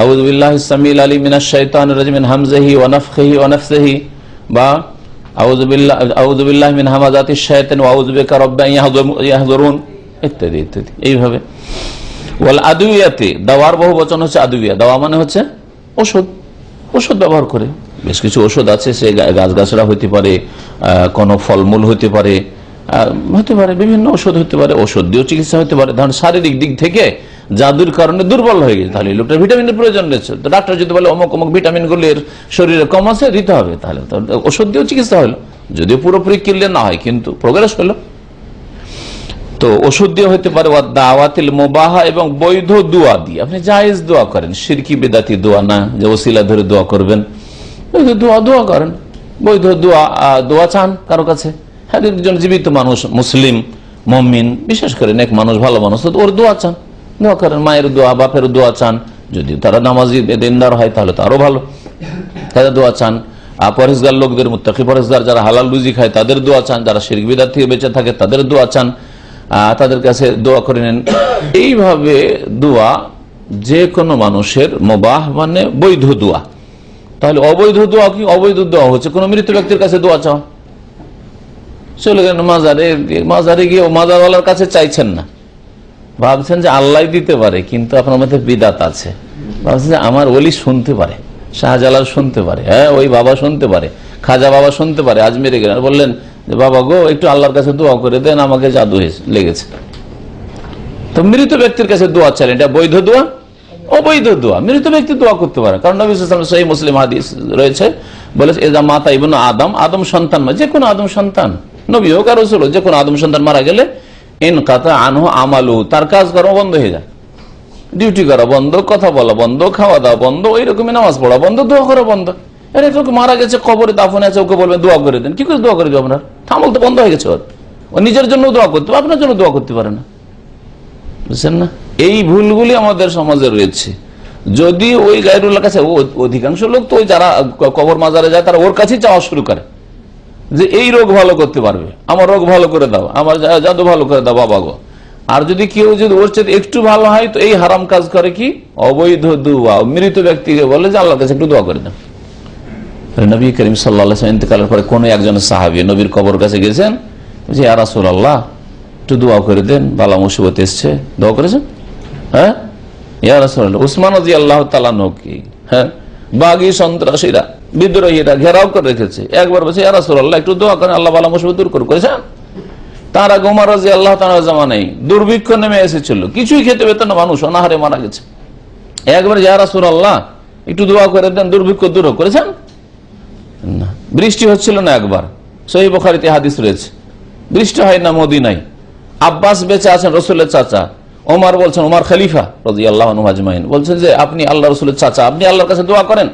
আউযু বিল্লাহিস সামিউল আলিম মিনাশ শাইতানির রাজিম মিন হামজিহি ওয়া নাফখিহি ওয়া নাফসিহি, বা আউযু বিল্লাহি মিন হামাযাতিশ শায়াতিন ওয়া আউযু বিকা রাব্বি আন ইয়াহযুরুন, ইত্যাদি ইত্যাদি। এইভাবে ওয়াল আদুইয়াতে, দাওয়ার বহু বচন হচ্ছে আদুইয়া। দাওয়া মানে হচ্ছে ওষুধ, ওষুধ ব্যবহার করে। বেশ কিছু ওষুধ আছে, সে গাছগাছড়া হইতে পারে, কোন ফলমূল হইতে পারে, বিভিন্ন ওষুধ হতে পারে, ওষুধ দিয়েও চিকিৎসা হতে পারে। ধরুন শারীরিক দিক থেকে জাদুর কারণে দুর্বল হয়ে গেছে, তাহলে লোকটার ভিটামিনের প্রয়োজন রয়েছে, তো ডাক্তার যদি বলে অমুক অমুক ভিটামিন গুলো এর শরীরে কম আছে, দিতে হবে, তাহলে ওষুধ দিয়েও চিকিৎসা হলো, যদিও পুরোপুরি ক্লিয়ার না হয় কিন্তু প্রোগ্রেস হলো। তো ওষুধ দিয়ে হতে পারে। দাওয়াতিল মুবাহা, এবং বৈধ দোয়া দিয়ে। আপনি জায়েজ দোয়া করেন, শিরকি বিদাতি দোয়া না যে ওসিলা ধরে দোয়া করবেন, বৈধ দোয়া করেন, বৈধ দোয়া চান কারো কাছে। হ্যাঁ, একজন জীবিত মানুষ, মুসলিম মুমিন, বিশেষ করে নেক মানুষ, ভালো মানুষ, ওর দোয়া চান, দোয়া করেন। মায়ের দোয়া, বাপের দোয়া চান, যদি তারা নামাজি দিনদার হয় তাহলে তো আরো ভালো, তাদের দোয়া চান। পরেজগার লোকদের, মুত্তাকি পরেজগার যারা হালাল রুজি খায় তাদের দোয়া চান, যারা শিরক বিদআত থেকে বেঁচে থাকে তাদের দোয়া চান, তাদের কাছে দোয়া করে নেন। এইভাবে দোয়া যে কোনো মানুষের মুবাহ মানে বৈধ দোয়া। তাহলে অবৈধ দোয়া কি? অবৈধ দোয়া হচ্ছে কোন মৃত ব্যক্তির কাছে দোয়া চাওয়া। চলে গেলেন মাজারে গিয়ে মাজারওয়ালার কাছে চাইছেন না, ভাবছেন যে আল্লাহ দিতে পারে, কিন্তু আপনার মধ্যে বিদাত আছে। ভাবছেন যে আমার ওলি শুনতে পারে, শাহজালাল শুনতে পারে, হ্যাঁ ওই বাবা শুনতে পারে, খাজা বাবা শুনতে পারে। আজমিরে গেলেন, বললেন যে বাবা গো একটু আল্লাহর কাছে দোয়া করে দেন, আমাকে জাদু লেগেছে। তো মৃত ব্যক্তির কাছে দোয়া চাইলেন, এটা বৈধ দোয়া? অবৈধ দোয়া। মৃত ব্যক্তি দোয়া করতে পারে, কারণ নবী সাল্লাল্লাহু আলাইহি ওয়াসাল্লাম সহিহ মুসলিম হাদিস রয়েছে, বলেছে এজা মাতা ইবনু আদম, আদম সন্তান, যে কোনো আদম সন্তান, নবী হোক আর রাসূল হোক, যে কোনো আদম সন্তান মারা গেলে ইনকাতা আনহু আমালু, তার কাজকর্ম বন্ধ হয়ে যায়, ডিউটি করা বন্ধ, কথা বলা বন্ধ, খাওয়া দাওয়া বন্ধ, ওই রকমই নামাজ পড়া বন্ধ, দোয়া করা বন্ধ। আরে মারা গেছে, কবরে দাফন আছে, ওকে বলবেন দোয়া করে দেন, কি করে দোয়া করে দেবো? আপনার থামল তো বন্ধ হয়ে গেছে, ও নিজের জন্য দোয়া করতে পারে, আপনার জন্য দোয়া করতে পারে না, বুঝছেন না? এই ভুলগুলি আমাদের সমাজে রয়েছে। যদি ওই গায়রুল্লাহ কাছে, অধিকাংশ লোক তো ওই যারা কবর মাজারে যায় তারা ওর কাছেই চাওয়া শুরু করে যে এই রোগ ভালো করতে পারবে, আমার রোগ ভালো করে দাও, আমার জাদু ভালো করে দাও বাবা গো। আর যদি কেউ যদি ওর চেয়ে একটু ভালো হয় তো এই হারাম কাজ করে কি, অবৈধ দোয়া, মৃত ব্যক্তিকে বলে যে আল্লাহর কাছে একটু দোয়া করে দেন। নবী করিম সাল্লাল্লাহু আলাইহি ওয়াসাল্লাম ইন্তেকালের পরে কোন একজন সাহাবী নবীর কবর কাছে গেছেন, যে ইয়া রাসূলুল্লাহ একটু দোয়া করে দেন, বালা মুসিবত এসছে, দোয়া করেছেন? হ্যাঁ, ইয়া রাসূলুল্লাহ। উসমান রাদিয়াল্লাহু তাআলা কি, হ্যাঁ, বাগী সন্ত্রাসীরা, বিদ্রোহীরা ঘেরাও করে রেখেছে, একবার বলছে ইয়া রাসূলুল্লাহ একটু দোয়া করেন, আল্লাহ বালা মুসিবত দূর করেছেন। তার আগে ওমর রাদিয়াল্লাহু তাআলা জামানায় দুর্ভিক্ষ নেমে এসেছিল, কিছুই খেতে পেত না, মানুষ অনাহারে মারা গেছে। একবার ইয়া রাসূলুল্লাহ একটু দোয়া করে দেন, দুর্ভিক্ষ দূর করেছেন না। বৃষ্টি হচ্ছিল না, একবার সহিহ বুখারীতে হাদিস রয়েছে, বৃষ্টি হয় না মদিনায়। আব্বাস বেঁচে আছেন, রসুলের চাচা। ওমর বলছেন, ওমর খলিফা রাদিয়াল্লাহু আনহু আজমাইন বলছেন যে আপনি আল্লাহ রসুলের চাচা, আপনি আল্লাহর কাছে দোয়া করেন,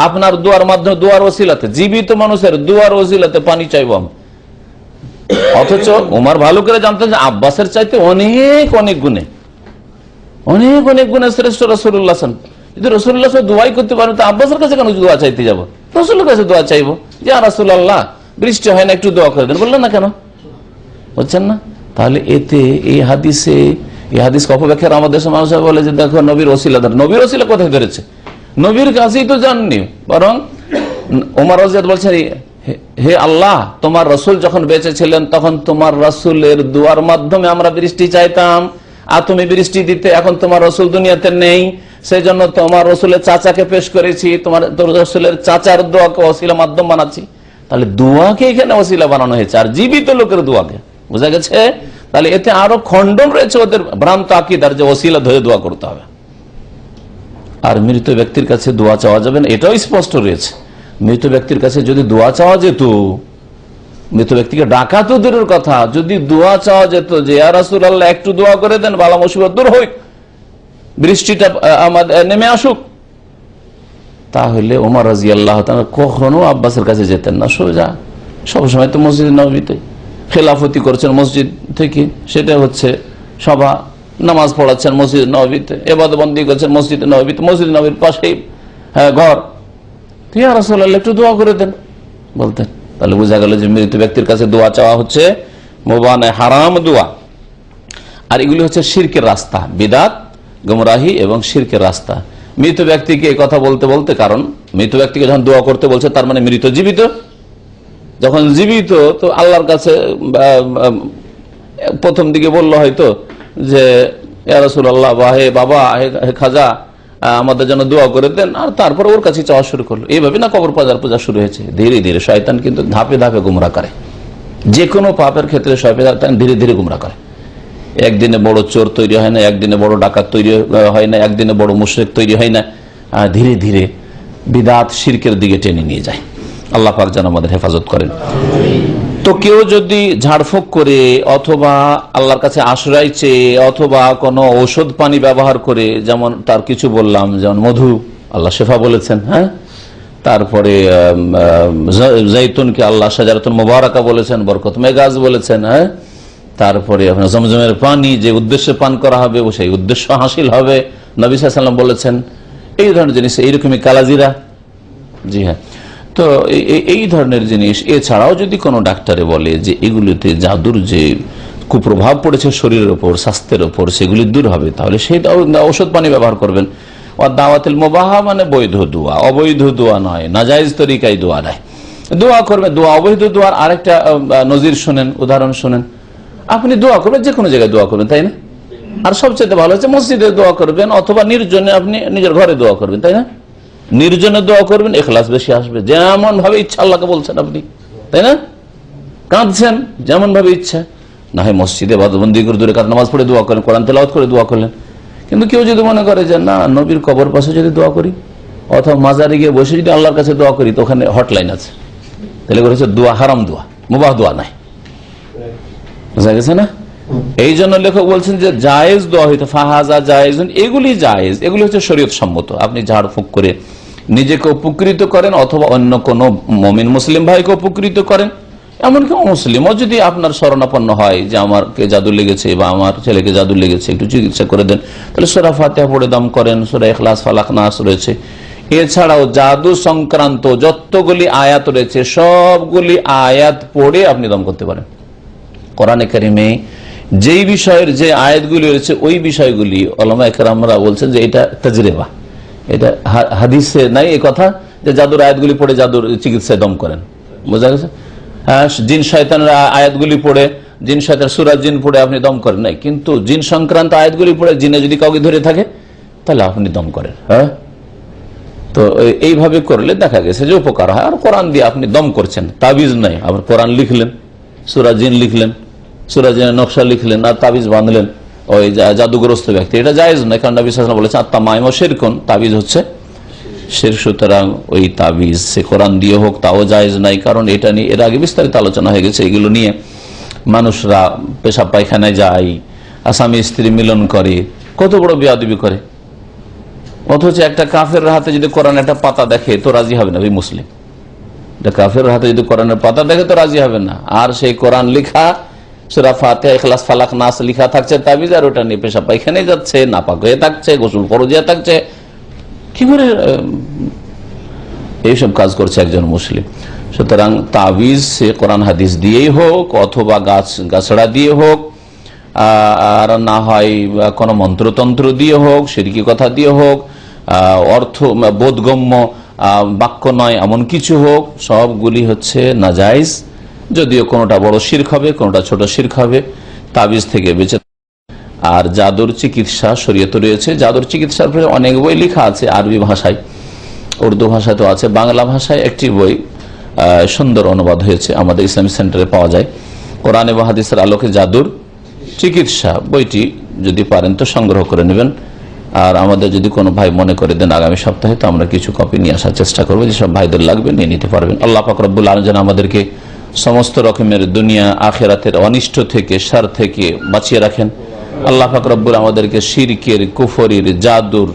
আপনার দোয়ার মাধ্যমে, দোয়ার ওসিলাতে, জীবিত মানুষের দোয়ার ওসিলাতে পানি চাইব আমি। অথচ ওমর ভালো করে জানতেন যে আব্বাসের চাইতে অনেক অনেক গুণে, অনেক অনেক গুণে শ্রেষ্ঠ রাসূলুল্লাহ। যদি রাসূলুল্লাহ দোয়াই করতে পারেন তো আব্বাসের কাছে কেন দোয়া চাইতে যাবো? রাসূলের কাছে দোয়া চাইবো, যে রাসূলুল্লাহ বৃষ্টি হয় না, একটু দোয়া করে দেন, বললেন না কেন? বুঝছেন না? তাহলে এতে এই হাদিসকে অপব্যাখ্যা আমাদের দেশের মানুষ বলে যে দেখো নবীর ওসিলা, নবীর ওসিলা কোথায় ধরেছে? নবীর কাছেই তো জাননি। বরং ওমর রাদিয়াল্লাহু বলছেন, হে আল্লাহ, তোমার রসুল যখন বেঁচে ছিলেন তখন তোমার রসুলের দুয়ার মাধ্যমে আমরা বৃষ্টি চাইতাম, আর তুমি বৃষ্টি দিতে, এখন তোমার রসুল দুনিয়াতে নেই, সেই জন্য তোমার রসুলের চাচাকে পেশ করেছি, তোমার রসুলের চাচার দোয়াকে ওসিলা মাধ্যম বানাচ্ছি। তাহলে দোয়াকে এখানে ওসিলা বানানো হয়েছে, আর জীবিত লোকের দোয়াকে। বোঝা গেছে? তাহলে এতে আরো খণ্ডন রয়েছে ওদের ভ্রান্ত আকীদার, যে ওসিলা ধরে দোয়া করতে হবে, আর মৃত ব্যক্তির কাছে দোয়া চাওয়া যাবে না, এটাও স্পষ্ট রয়েছে। মৃত ব্যক্তির কাছে যদি দোয়া চাওয়া যেত, মৃত ব্যক্তিকে ডাকা তো দূরের কথা, যদি দোয়া চাওয়া যেত যে ইয়া রাসূলুল্লাহ একটু দোয়া করে দেন, বালা মুসিবত দূর হোক, বৃষ্টিটা আমাদের নেমে আসুক, তাহলে ওমর রাদিয়াল্লাহু তাআলা কখনো আব্বাসের কাছে যেতেন না, সোজা সবসময় তো মসজিদ নববীতে খেলাফতি করছেন, মসজিদ থেকে, সেটা হচ্ছে সভা, নামাজ পড়াচ্ছেন মসজিদ নববীতে, ইবাদত বন্দেগী করছেন মসজিদ নববীতে, মসজিদ নববীর পাশেই ঘর, ইয়া রাসূলুল্লাহ একটু দোয়া করে দেন বলতেন। তাহলে বোঝা গেল যে মৃত ব্যক্তির কাছে দোয়া চাওয়া হচ্ছে মুবাহ হারাম দোয়া, আর এগুলি হচ্ছে শিরকের রাস্তা, বিদআত, গুমরাহি এবং শিরকের রাস্তা। মৃত ব্যক্তিকে কথা বলতে বলতে, কারণ মৃত ব্যক্তিকে যখন দোয়া করতে বলছে তার মানে মৃত জীবিত, যখন জীবিত তো আল্লাহর কাছে প্রথম দিকে বললো হয়তো যে ইয়া রাসূলুল্লাহ, বা হে বাবা, হে খাজা, আমাদের জন্য দোয়া করে দেন, আর তারপর ওর কাছে চাওয়া শুরু করলো। এইভাবে না কবর পূজা শুরু হয়েছে। ধীরে ধীরে শয়তান কিন্তু ধাপে ধাপে গুমরাহ করে, যে কোনো পাপের ক্ষেত্রে শয়তান ধীরে ধীরে গুমরাহ করে। একদিনে বড় চোর তৈরি হয় না, একদিনে বড় ডাকাত তৈরি হয় না, একদিনে বড় মুশরিক তৈরি হয় না, ধীরে ধীরে বিদআত শিরকের দিকে টেনে নিয়ে যায়। আল্লাহ পাক যেন আমাদের হেফাজত করেন। তো কেউ যদি ঝাড়ফুঁক করে, অথবা আল্লাহর কাছে আশ্রয় চেয়ে, অথবা কোনো ঔষধ পানি ব্যবহার করে, যেমন তার কিছু বললাম, যেমন মধু, আল্লাহ শেফা বলেছেন, হ্যাঁ, তারপরে জৈতুনকে আল্লাহ শাজারাতুন মুবারাকা বলেছেন, বরকতময় গাছ বলেছেন, হ্যাঁ, তারপরে আপনার জমজমের পানি যে উদ্দেশ্যে পান করা হবে সেই উদ্দেশ্য হাসিল হবে, নবী সাল্লাল্লাহু আলাইহি ওয়াসাল্লাম বলেছেন। এই ধরনের জিনিস, এইরকমই কালাজিরা, জি হ্যাঁ। তো এই ধরনের জিনিস এছাড়াও যদি কোনো ডাক্তারে বলে যে এগুলিতে জাদুর যে কুপ্রভাব পড়েছে শরীরের ওপর, স্বাস্থ্যের ওপর, সেগুলি দূর হবে, তাহলে সেই ঔষধ পানি ব্যবহার করবেন। আর দাওয়াতুল মুবাহা মানে বৈধ দোয়া, অবৈধ দোয়া নয়, নাজায়েজ তরিকায় দোয়া নয়, দোয়া করবেন। দোয়া, অবৈধ দোয়ার আরেকটা নজির শোনেন, উদাহরণ শোনেন। আপনি দোয়া করবেন, যে কোনো জায়গায় দোয়া করবেন, তাই না? আর সবচেয়ে ভালো হচ্ছে মসজিদে দোয়া করবেন, অথবা নির্জনে আপনি নিজের ঘরে দোয়া করবেন, তাই না? নির্জনে দোয়া করবেন, ইখলাস বেশি আসবে, যেমন ভাবে ইচ্ছা আল্লাহকে বলছেন আপনি, তাই না? কাঁদছেন যেমন ভাবে ইচ্ছা, না হয় মসজিদে বন্দী করে দূরে নামাজ পড়ে দোয়া করেন, কোরআন তেলাওয়াত করে দোয়া করলেন। কিন্তু কেউ যদি মনে করে যে না, নবীর কবর পাশে যদি দোয়া করি, অথবা মাজারে গিয়ে বসে যদি আল্লাহর কাছে দোয়া করি, তো ওখানে হটলাইন আছে, তাহলে করেছে দোয়া হারাম দোয়া, মুবাহ দোয়া নাই। বুঝা গেছে না? এই জন্য লেখক বলছেন যে জায়েজ দোয়া হইতে ফাহাজা জায়েজ, এগুলি জায়েজ, এগুলি হচ্ছে শরীয়ত সম্মত। আপনি ঝাড়ফুঁক করে নিজেকে উপকৃত করেন, অথবা অন্য কোনো মুমিন মুসলিম ভাইকে উপকৃত করেন, এমনকি অমুসলিমও যদি আপনার শরণাপন্ন হয় যে আমারকে জাদু লেগেছে বা আমার ছেলেকে জাদু লেগেছে, একটু চিকিৎসা করে দেন, তাহলে সূরা ফাতিহা পড়ে দম করেন, সূরা ইখলাস, ফালাক, নাস রয়েছে। এছাড়াও জাদু সংক্রান্ত যতগুলি আয়াত রয়েছে সবগুলি আয়াত পড়ে আপনি দম করতে পারেন। কোরআনে কারিমে যেই বিষয়ের যে আয়াতগুলি রয়েছে ওই বিষয়গুলি উলামায়ে কেরামরা বলছেন যে এটা তাজরিবা, এটা হাদিসে নাই এই কথা যে জাদুর আয়াতগুলি পড়ে জাদুর চিকিৎসায় দম করেন, বোঝা গেছে। হ্যাঁ, জিন শয়তানের আয়াতগুলি পড়ে, জিন শয়তান সূরা জিন পড়ে আপনি দম করেন নাই, কিন্তু জিন সংক্রান্ত আয়াতগুলি পড়ে জিনে যদি কাউকে ধরে থাকে তাহলে আপনি দম করেন। হ্যাঁ, তো এইভাবে করলে দেখা গেছে যে উপকার হয়। আর কোরআন দিয়ে আপনি দম করছেন, তাবিজ নাই, আবার কোরআন লিখলেন, সূরা জিন লিখলেন, সূরা জিনের নকশা লিখলেন আর তাবিজ বাঁধলেন ওই জাদুগ্রস্ত ব্যক্তি, এটা জায়েজ নয়। কারণ নবী সাল্লাল্লাহু আলাইহি ওয়াসাল্লাম বলেছেন আত-তামাইম শিরকুন, তাবিজ হচ্ছে শিরক। সুতরাং ওই তাবিজ সে কোরআন দিয়ে হোক তাও জায়েজ নাই, কারণ এটা নিয়ে এর আগে বিস্তারিত আলোচনা হয়ে গেছে। এগুলো নিয়ে মানুষরা পেশাব পায়খানায় যায়, আসামি স্ত্রী মিলন করে, কত বড় বেয়াদবি করে, অথচ একটা কাফের হাতে যদি কোরআন একটা পাতা দেখে তো রাজি হবে না। ওই মুসলিম একটা কাফের হাতে যদি কোরআনের পাতা দেখে তো রাজি হবে না, আর সেই কোরআন লিখা সূরা ফাতিহা, ইখলাস, ফালাক, নাস লিখা থাকছে তাবিজ, আর ওটা নিয়ে পেশাব পায়খানায় যাচ্ছে, নাপাক হয়ে থাকছে, গোসল ফরজিয়া থাকছে, কি করে এইসব কাজ করছে একজন মুসলিম। সুতরাং তাবিজ সে কোরআন হাদিস দিয়েই হোক অথবা গাছড়া দিয়ে হোক, আর না হয় কোনো মন্ত্রতন্ত্র দিয়ে হোক, শিরকি কথা দিয়ে হোক, অর্থ বোধগম্য বাক্য নয় এমন কিছু হোক, সবগুলি হচ্ছে নাজায়েজ। যদিও কোনোটা বড় শিরক হবে, কোনোটা ছোট শিরক হবে, তাবিজ থেকে বেঁচে। আর জাদুর চিকিৎসা শরীয়তে রয়েছে। জাদুর চিকিৎসার উপরে অনেক বই লেখা আছে, আরবি ভাষায়, উর্দু ভাষায় তো আছে, বাংলা ভাষায় একটি বই সুন্দর অনুবাদ হয়েছে, আমাদের ইসলামিক সেন্টারে পাওয়া যায়, কোরআন এবং হাদিসের আলোকে জাদুর চিকিৎসা। বইটি যদি পারেন তো সংগ্রহ করে নেবেন। আর আমাদের যদি কোনো ভাই মনে করে দেন আগামী সপ্তাহে, তো আমরা কিছু কপি নিয়ে আসার চেষ্টা করবো, যেসব ভাইদের লাগবে নিয়ে নিতে পারবেন। আল্লাহ পাক রব্বুল আলামিন যেন আমাদেরকে সমস্ত রকমের দুনিয়া আখিরাতের অনিষ্ট থেকে, শার থেকে বাঁচিয়ে রাখেন। আল্লাহ পাক রব্বুল আমাদেরকে শিরকের, কুফরির, জাদুর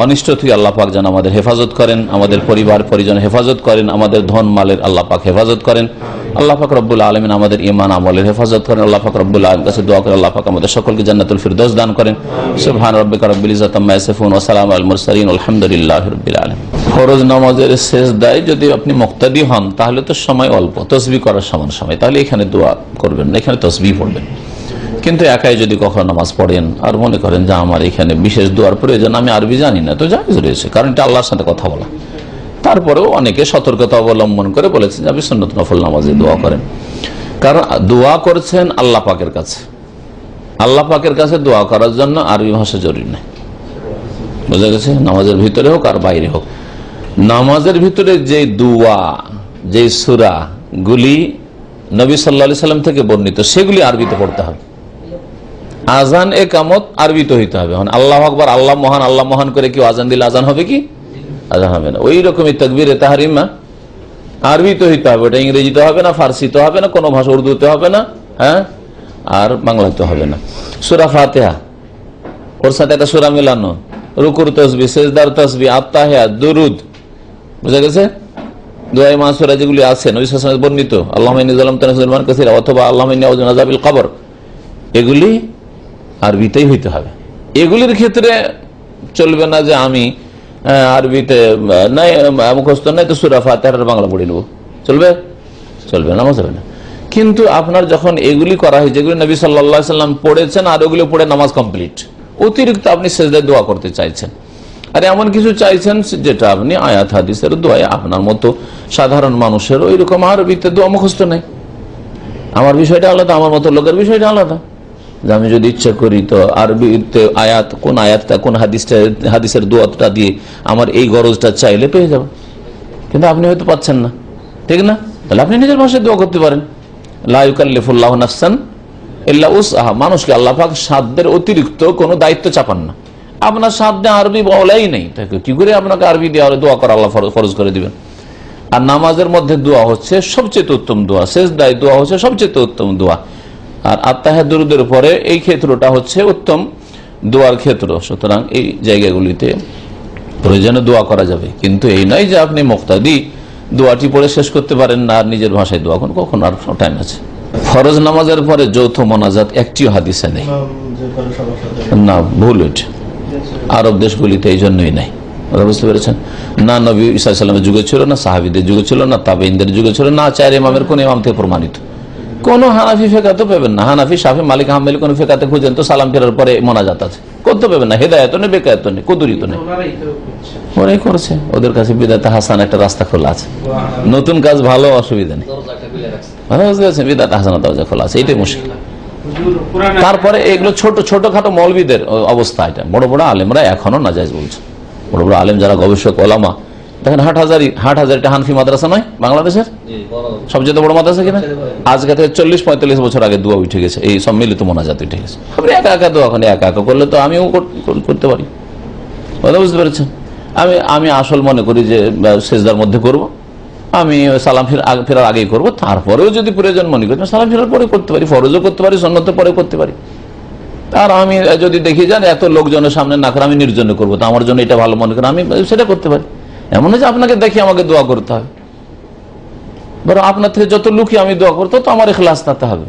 অনিষ্ট থেকে আল্লাহ পাক যেন আমাদের হেফাজত করেন, আমাদের পরিবার পরিজন হেফাজত করেন, আমাদের ধন মালের আল্লাহ পাক হেফাজত করেন। আল্লাহ পাক রব্বুল আলামিন আমাদের ঈমান আমলের হেফাজত করেন। আল্লাহ পাক রব্বুল আলামিনের কাছে দোয়া করে আল্লাহ পাক আমাদের সকলকে জান্নাতুল ফিরদৌস দান করেন। সুবহান রাব্বিকা রাব্বিল ইজ্জাতি আম্মা ইয়াসিফুন ওয়া সালামুন আলাল মুরসালিন আলহামদুলিল্লাহি রাব্বিল আলামিন। ফরজ নামাজের সেজদায় যদি আপনি মুক্তাদি হন তাহলে তো সময় অল্প, তাসবিহ করার সমান সময়, তাহলে এখানে দোয়া করবেন না, এখানে তাসবিহ পড়বেন। কিন্তু একাই যদি কখনো নামাজ পড়েন আর মনে করেন যে আমার এখানে বিশেষ দোয়ার প্রয়োজন, আমি আরবি জানি না, তো জায়েজ রয়েছে, কারণ এটা আল্লাহর সাথে কথা বলা। তারপরেও অনেকে সতর্কতা অবলম্বন করে বলেছেন যে আপনি সুন্নত নফল নামাজে দোয়া করেন, কারণ দোয়া করছেন আল্লাহ পাকের কাছে। আল্লাহ পাকের কাছে দোয়া করার জন্য আরবি ভাষা জরুরি নাই, বোঝা গেছে। নামাজের ভিতরে হোক আর বাইরে হোক, নামাজের ভিতরে যে দোয়া, যে সূরা গুলি নবী সাল্লাল্লাহু আলাইহি সাল্লাম থেকে বর্ণিত, সেগুলি আরবিতে পড়তে হবে। আজান একামত আরবিতে হইতে হবে। আল্লাহ আকবার, আল্লাহ মহান, আল্লাহ মহান করে কেউ আজান দিলে আজান হবে কি? আজান হবে না। ওই রকমই তাকবীরে তাহরিমা আরবিতে হইতে হবে, ওটা ইংরেজিতে হবে না, ফার্সিতে হবে না, কোনো ভাষা উর্দুতে হবে না, হ্যাঁ, আর বাংলাতে হবে না। সূরা ফাতিহা, ওর সাথে একটা সূরা মিলানো, রুকুর তাসবিহ, সিজদার তাসবিহ, আত্তাহিয়াত, দুরুদ, বুঝা গেছে। দোয়া মাসুরা যেগুলি আছে নবী সাল্লাল্লাহু আলাইহি ওয়াসাল্লাম বর্ণিত, আল্লাহুম্মা ইন্নী যালামতু নাফসি যালমান কাসীরা, অথবা আল্লাহুম্মা ইন্নী আউযু বিকা মিন আযাবিল কবর, এগুলি আরবিতেই হইতে হবে। এগুলির ক্ষেত্রে চলবে না যে আমি আরবিতে নাই, মুখস্থ নাই, তো সূরা ফাতিহার বাংলা পড়ে নেবো, চলবে? চলবে না, নামাজ হবে না। কিন্তু আপনার যখন এগুলি করা হয়, যেগুলি নবী সাল্লাল্লাহু আলাইহি ওয়াসাল্লাম পড়েছেন, আর ওগুলো পড়ে নামাজ কমপ্লিট, অতিরিক্ত আপনি সেজদায় দোয়া করতে চাইছেন, আর এমন কিছু চাইছেন যেটা আপনি আয়াত হাদিসের দোয়ায়, আপনার মতো সাধারণ মানুষের ওই রকম আরবিতে দোয়া মুখস্থ নেই। আমার বিষয়টা আলাদা, আমার মতো লোকের বিষয়টা আলাদা। যে আমি যদি ইচ্ছা করি তো আরবিতে আয়াত, কোন আয়াতটা, কোন হাদিসের দোয়াটা দিয়ে আমার এই গরজটা চাইলে পেয়ে যাব, কিন্তু আপনি হয়তো পাচ্ছেন না, ঠিক না? তাহলে আপনি নিজের ভাষায় দোয়া করতে পারেন। লা ইউকাল্লিফুল্লাহু নাফসান ইল্লা উসআহা, মানুষকে আল্লাহ পাক সাধ্যের অতিরিক্ত কোনো দায়িত্ব চাপান না। আপনার সাধ্যে আরবি বলাই নেই, তাকে কি করে আপনাকে আরবি দিয়ে দোয়া করা আল্লাহ ফরজ করে দিবেন? আর নামাজের মধ্যে দোয়া হচ্ছে সবচেয়ে উত্তম দোয়া, সেজদায় দোয়া হচ্ছে সবচেয়ে উত্তম দোয়া, আর আত্তাহিয়াত দুরুদের পরে এই ক্ষেত্রটা হচ্ছে উত্তম দোয়ার ক্ষেত্র। সুতরাং এই জায়গাগুলিতে প্রয়োজনে দোয়া করা যাবে, কিন্তু এই নয় যে আপনি মুক্তাদি দোয়াটি পড়ে শেষ করতে পারেন না, আর নিজের ভাষায় দোয়া করুন, কখন আর টাইম আছে। ফরজ নামাজের পরে যৌথ মোনাজাত একটিও হাদিসে নেই, না ভুল এটা, আরব দেশগুলিতে এই জন্যই নাই, বুঝতে পেরেছেন? না নবী ঈসা সাল্লামের যুগে ছিল, না সাহাবীদের যুগে ছিল, না তাবেঈনদের যুগে ছিল, না চার ইমামের কোন ইমাম থেকে প্রমাণিত। কোন হানাফি ফেকাতে পাবেন না, হানাফি শাফি মালিক হাম্বলি কোন ফেকাতে খুঁজেন তো সালাম ফেরার পরে মোনাজাত আছে, করতে পারবেন না। হেদায়েত নেই, বেকায়ত নেই, কুদুরিত নেই, ওরাই করেছে, ওদের কাছে বিদাতে হাসান একটা রাস্তা খোলা আছে, নতুন কাজ ভালো, অসুবিধা নেই, বিদাতে হাসানা দরজা খোলা আছে, এইটাই মুশকিল। তারপরে এগুলো ছোট ছোটখাটো মৌলবীদের অবস্থা, এটা বড় বড় আলেমরা এখনো নাজায়েজ বলছে। বড় বড় আলেম যারা গবেষক ওলামা, দেখেন হাটহাজারিটা হানফি মাদ্রাসা নয় বাংলাদেশের সবচেয়ে বড় মাদ্রাসা কিনা? আজকে থেকে 40-45 বছর আগে দোয়া উঠে গেছে, এই সম্মিলিত মোনাজাত উঠে গেছে। আপনি একা একা দোয়া করেন, একা একা করলে তো আমিও করতে পারি, কথা বুঝতে পেরেছেন? আমি আসল মনে করি যে সেজদার মধ্যে করব, আমি সালাম ফেরার আগেই করব, তারপরেও যদি প্রয়োজন মনে করি সালাম ফেরার পরে করতে পারি, ফরজও করতে পারি, সুন্নতের পরে করতে পারি। আর আমি যদি দেখি যান এত লোকজনের সামনে না করে আমি নির্জনে করবো, তো আমার জন্য এটা ভালো মনে করি, আমি সেটা করতে পারি। এমন নয় যে আপনাকে দেখি আমাকে দোয়া করতে হবে, বরং আপনার থেকে যত লুকিয়ে আমি দোয়া করতে তো আমার ইখলাস থাকতে হবে।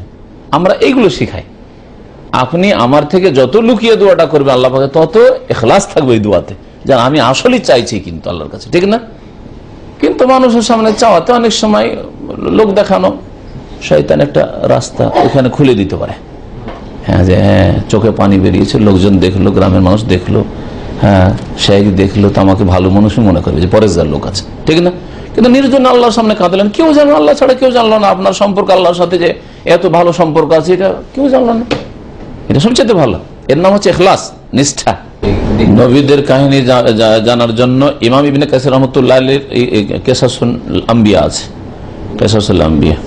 আমরা এইগুলো শিখাই, আপনি আমার থেকে যত লুকিয়ে দোয়াটা করবে আল্লাহ পাকে তত ইখলাস থাকবে এই দোয়াতে, যেন আমি আসলেই চাইছি কিন্তু আল্লাহর কাছে, ঠিক না? কিন্তু মানুষের সামনে চাওয়াতে অনেক সময় লোক দেখানো শয়তান একটা রাস্তা ওখানে খুলে দিতে পারে। হ্যাঁ, যে হ্যাঁ চোখে পানি বেরিয়েছে, লোকজন দেখলো, গ্রামের মানুষ দেখলো, হ্যাঁ সেই দেখলো তো আমাকে ভালো মানুষই মনে করবে, যে পরেশগার লোক আছে, ঠিক না? কিন্তু নির্জন আল্লাহর সামনে কাঁদলেন, কেউ জানলো, আল্লাহ ছাড়া কেউ জানলো না আপনার সম্পর্ক আল্লাহর সাথে, যে এত ভালো সম্পর্ক আছে এটা কেউ জানলো না। এটা সবচেয়ে ভালো, এর নাম হচ্ছে ইখলাস, নিষ্ঠা। নবীদের কাহিনী জানার জন্য ইমাম ইবনে কাসির রহমতুল্লাহ আলাইহির কিসাসুল আম্বিয়া আছে, কিসাসুল আম্বিয়া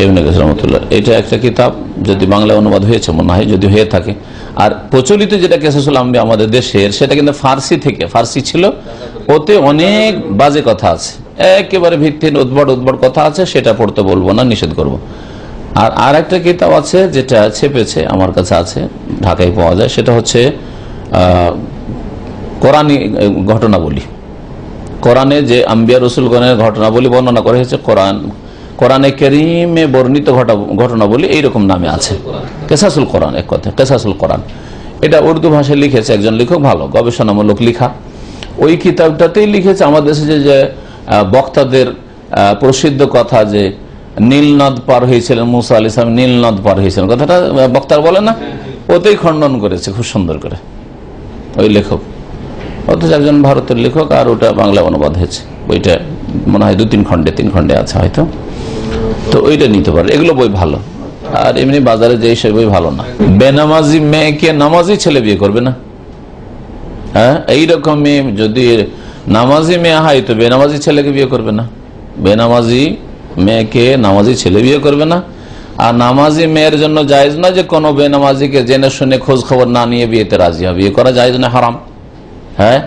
ইবনে কাসির রহমতুল্লাহ, এটা একটা কিতাব, যদি বাংলায় অনুবাদ হয়েছে মনে হয়, যদি হয়ে থাকে। আর প্রচলিত যেটা কিসাসুল আম্বিয়া আমাদের দেশের, সেটা কিন্তু ফার্সি ছিল, ওতে অনেক বাজে কথা আছে, একেবারে ভিত্তিহীন উদ্ভট কথা আছে, সেটা পড়তে বলবো না, নিষেধ করব। আর একটা কিতাব আছে যেটা ছেপেছে, আমার কাছে আছে, ঢাকায় পাওয়া যায়, সেটা হচ্ছে কোরআনী ঘটনাবলী, কোরআনে যে আম্বিয়া রসুলগণের ঘটনাবলী বর্ণনা করা হয়েছে, কোরআনে কারীমে বর্ণিত ঘটনাবলী এইরকম নামে আছে, কিসাসুল কোরআন, এক কথা কিসাসুল কোরআন। এটা উর্দু ভাষায় লিখেছে একজন লেখক, ভালো গবেষণামূলক লেখা। ওই কিতাবটাতেই লিখেছে আমাদের দেশে যে বক্তাদের প্রসিদ্ধ কথা, যে নীল নদ পার হয়েছিলেন মুসা আলাইহিস সালাম, নীল নদ পার হয়েছিলেন, কথাটা বক্তার বলে না, ওতেই খণ্ডন করেছে খুব সুন্দর করে ওই লেখক, অথচ একজন ভারতের লেখক, আর ওটা বাংলা অনুবাদ হয়েছে, ওইটা মনে হয় 2-3 খণ্ডে 3 খণ্ডে আছে হয়তো, তো ওইটা নিতে পারে, এগুলো বই ভালো। আর এমনি বাজারে যে সেই বই ভালো না। বেনামাজি মেয়েকে নামাজি ছেলে বিয়ে করবে না, হ্যাঁ এইরকম মেয়ে যদি নামাজি মেয়ে হয় তো বেনামাজি ছেলেকে বিয়ে করবে না, বেনামাজি মেয়েকে নামাজি ছেলে বিয়ে করবে না। আর নামাজি মেয়ের জন্য জায়েজ না যে কোনো বেনামাজিকে জেনে শুনে খোঁজ খবর না নিয়ে বিয়েতে রাজি হবে, বিয়ে করা জায়েজ না, হারাম। হ্যাঁ,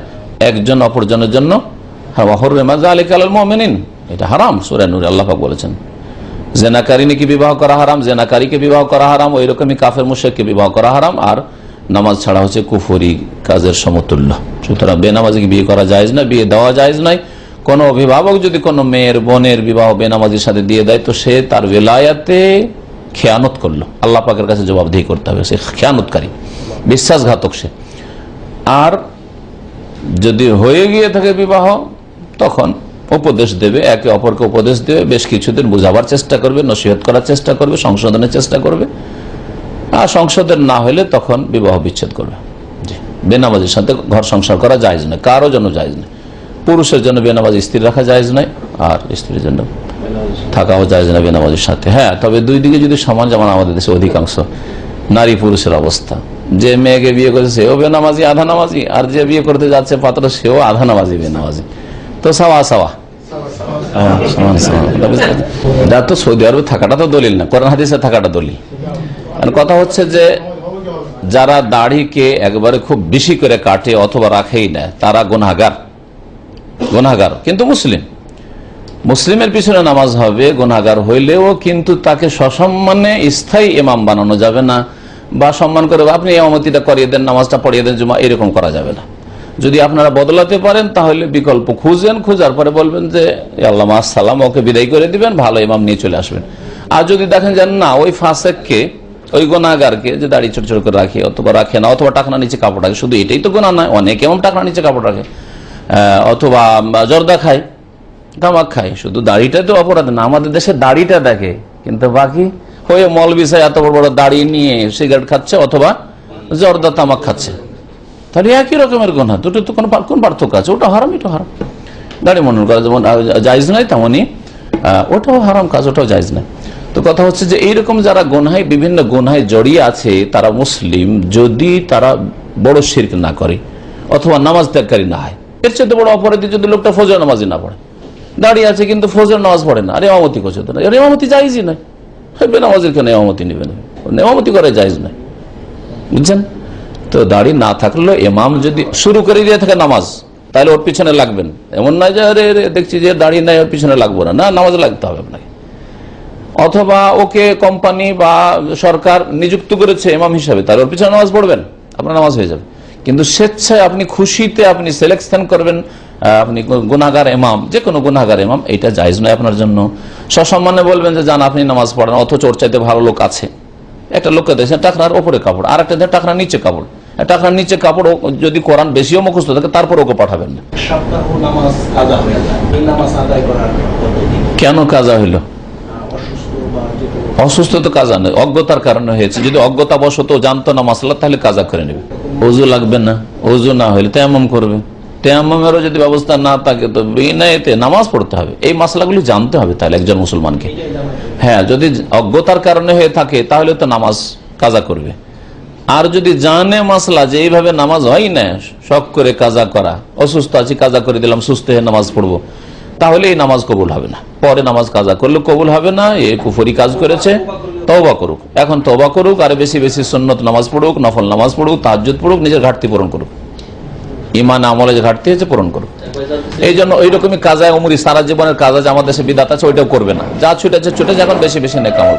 একজন অপরজনের জন্য এটা হারাম, সূরা নূরে আল্লাহ পাক বলেছেন। জেনাকারিনীকে বিবাহ করা হারাম, জেনাকারীকে বিবাহ করা হারাম, ওই রকমই কাফের মুশরিককে বিবাহ করা হারাম। আর নামাজ ছাড়া হচ্ছে কুফরি কাজের সমতুল্য। সুতরাং বেনামাজিকে বিয়ে করা জায়েজ না, বিয়ে দেওয়া জায়েজ নয়। কোন অভিভাবক যদি কোনো মেয়ের বোনের বিবাহ বেনামাজির সাথে দিয়ে দেয় তো সে তার বেলায়াতে খেয়ানত করলো, আল্লাহ পাকের কাছে জবাবদিহি করতে হবে, সে খেয়ানতকারী, বিশ্বাসঘাতক সে। আর যদি হয়ে গিয়ে থাকে বিবাহ, তখন উপদেশ দেবে, একে অপরকে উপদেশ দেবে, বেশ কিছুদিন বোঝাবার চেষ্টা করবে, নসিহত করার চেষ্টা করবে, সংশোধনের চেষ্টা করবে। আর সংশোধন না হলে তখন বিবাহ বিচ্ছেদ করবে। বেনামাজির সাথে ঘর সংসার করা জায়েজ নয়, কারো জন্য জায়েজ নয়। পুরুষের জন্য বেনামাজি স্ত্রী রাখা জায়েজ নয়, আর স্ত্রীর জন্য থাকাও জায়েজ না বেনামাজির সাথে। হ্যাঁ, তবে দুই দিকে যদি সমান, যেমন আমাদের দেশে অধিকাংশ নারী পুরুষের অবস্থা, যে মেয়েকে বিয়ে করেছে সেও বেনামাজি আধা নামাজি, আর যে বিয়ে করতে যাচ্ছে পাত্র সেও আধা নামাজি বেনামাজি, তো সাওয়া সাওয়া, তো সৌদি আরবে থাকাটা তো দলিল না, কোরআন হাদিসে থাকাটা দলিল। কথা হচ্ছে যে যারা দাড়িকে একবারে খুব বেশি করে কাটে অথবা রাখেই না, তারা গুনাহগার, কিন্তু মুসলিমের পিছনে নামাজ হবে, গুনাহগার হইলেও কিন্তু তাকে সসম্মানে স্থায়ী ইমাম বানানো যাবে না, বা সম্মান করে আপনি ইমামতিটা করিয়ে দেন, নামাজটা পড়িয়ে দেন জুমা, এরকম করা যাবে না। যদি আপনারা বদলাতে পারেন তাহলে বিকল্প খুঁজেন, খোঁজার পরে বলবেন যে আল্লাহ আসসালাম, ওকে বিদায় করে দিবেন, ভালো ইমাম নিয়ে চলে আসবেন। আর যদি দেখেন যে না, ওই ফাসেককে, ওই গুনাহগারকে যে দাড়ি ছোট ছোট করে রাখে অথবা রাখে না, অথবা টাকনা নিচে কাপড় রাখে, শুধু এটাই তো গুনাহ নয়, অনেকে এমন টাকনা নিচে কাপড় রাখে, অথবা জর্দা খায়, তামাক খায়, শুধু দাড়িটা তো অপরাধ না, আমাদের দেশে দাড়িটা দেখে, কিন্তু বাকি হয়ে মৌলবি সাহেব এত বড় বড় দাড়ি নিয়ে সিগারেট খাচ্ছে অথবা জর্দা তামাক খাচ্ছে, তাহলে একই রকমের গুনাহ, দুটো তো কোন পার্থক্য আছে? ওটা হারাম, এটা হারাম। দাড়ি মনে করা যেমন জায়েজ নয়, তেমনই ওটাও হারাম কাজ, ওটাও জায়েজ নয়। তো কথা হচ্ছে যে এইরকম যারা গুনাহে, বিভিন্ন গুনাহে জড়িয়ে আছে, তারা মুসলিম, যদি তারা বড় শিরক না করে অথবা নামাজ ত্যাগকারী না হয়। এর চেয়ে বড় অপরাধী যদি লোকটা ফজর নামাজই না পড়ে, দাঁড়িয়ে আছে কিন্তু ফজর নামাজ পড়ে না, আর ইমামতি করছে তো না, এর ইমামতি জায়েজই নয়। বেনামাজের কেন ইমামতি নেবেন? ইমামতি করে জায়েজ নয়, বুঝছেন? তো দাড়ি না থাকলেও ইমাম যদি শুরু করে দিয়ে থাকে নামাজ, তাহলে ওর পিছনে লাগবেন। এমন নয় যে আরে দেখছি যে দাড়ি নাই, ওর পিছনে লাগবো না, নামাজ লাগতে হবে আপনাকে। অথবা ওকে কোম্পানি বা সরকার নিযুক্ত করেছে ইমাম হিসাবে, তাহলে ওর পিছনে নামাজ পড়বেন, আপনার নামাজ হয়ে যাবে। কিন্তু স্বেচ্ছায় আপনি খুশিতে আপনি সিলেকশন করবেন, আপনি গুনাহগার ইমাম, যে কোনো গুনাহগার ইমাম, এটা জায়েজ নয় আপনার জন্য। সসম্মানে বলবেন যে যান আপনি নামাজ পড়েন, অথচ ওর চাইতে ভালো লোক আছে। একটা লোককে দেখছেন টাকনার ওপরে কাপড়, আর একটা টাকনার নিচে কাপড়, টাকনার নিচে কাপড় যদি কোরআন বেশিও মুখস্থ থাকে তারপর ওকে পাঠাবেন না। কেন কাজা হইল? অসুস্থ তো কাজা নেই, অজ্ঞতার কারণে হয়েছে। যদি অজ্ঞতা বশত জানতো না মাসলা, তাহলে কাজা করে নেবে। ওযু লাগবে না, ওযু না হইলে তায়াম্মুম করবে। তায়াম্মুমেরও যদি ব্যবস্থা না থাকে তো বিনা এতে নামাজ পড়তে হবে। এই মাসলাগুলি জানতে হবে তাহলে একজন মুসলমানকে। হ্যাঁ, যদি অজ্ঞতার কারণে হয়ে থাকে তাহলে তো নামাজ কাজা করবে। আর যদি জানে মাসলা যে এইভাবে নামাজ হয় না, শখ করে কাজা করা, অসুস্থ আছি কাজা করে দিলাম, সুস্থ হয়ে নামাজ পড়বো, তাহলে এই নামাজ কবুল হবে না। পরে নামাজ কাজা করলে কবুল হবে না, এ কুফরি কাজ করেছে, তওবা করুক। এখন তওবা করুক, আর বেশি বেশি সুন্নত নামাজ পড়ুক, নফল নামাজ পড়ুক, তাহাজ্জুদ পড়ুক, নিজের ঘাটতি পূরণ করুক, ইমান আমলে যে ঘাটতি হয়েছে পূরণ করুক। এই জন্য ওই রকমই কাজা উমরি, সারা জীবনের কাজা যে আমাদের দেশে বিদাত আছে, ওইটাও করবে না। যা ছুটেছে ছুটেছে, এখন বেশি বেশি নেক আমল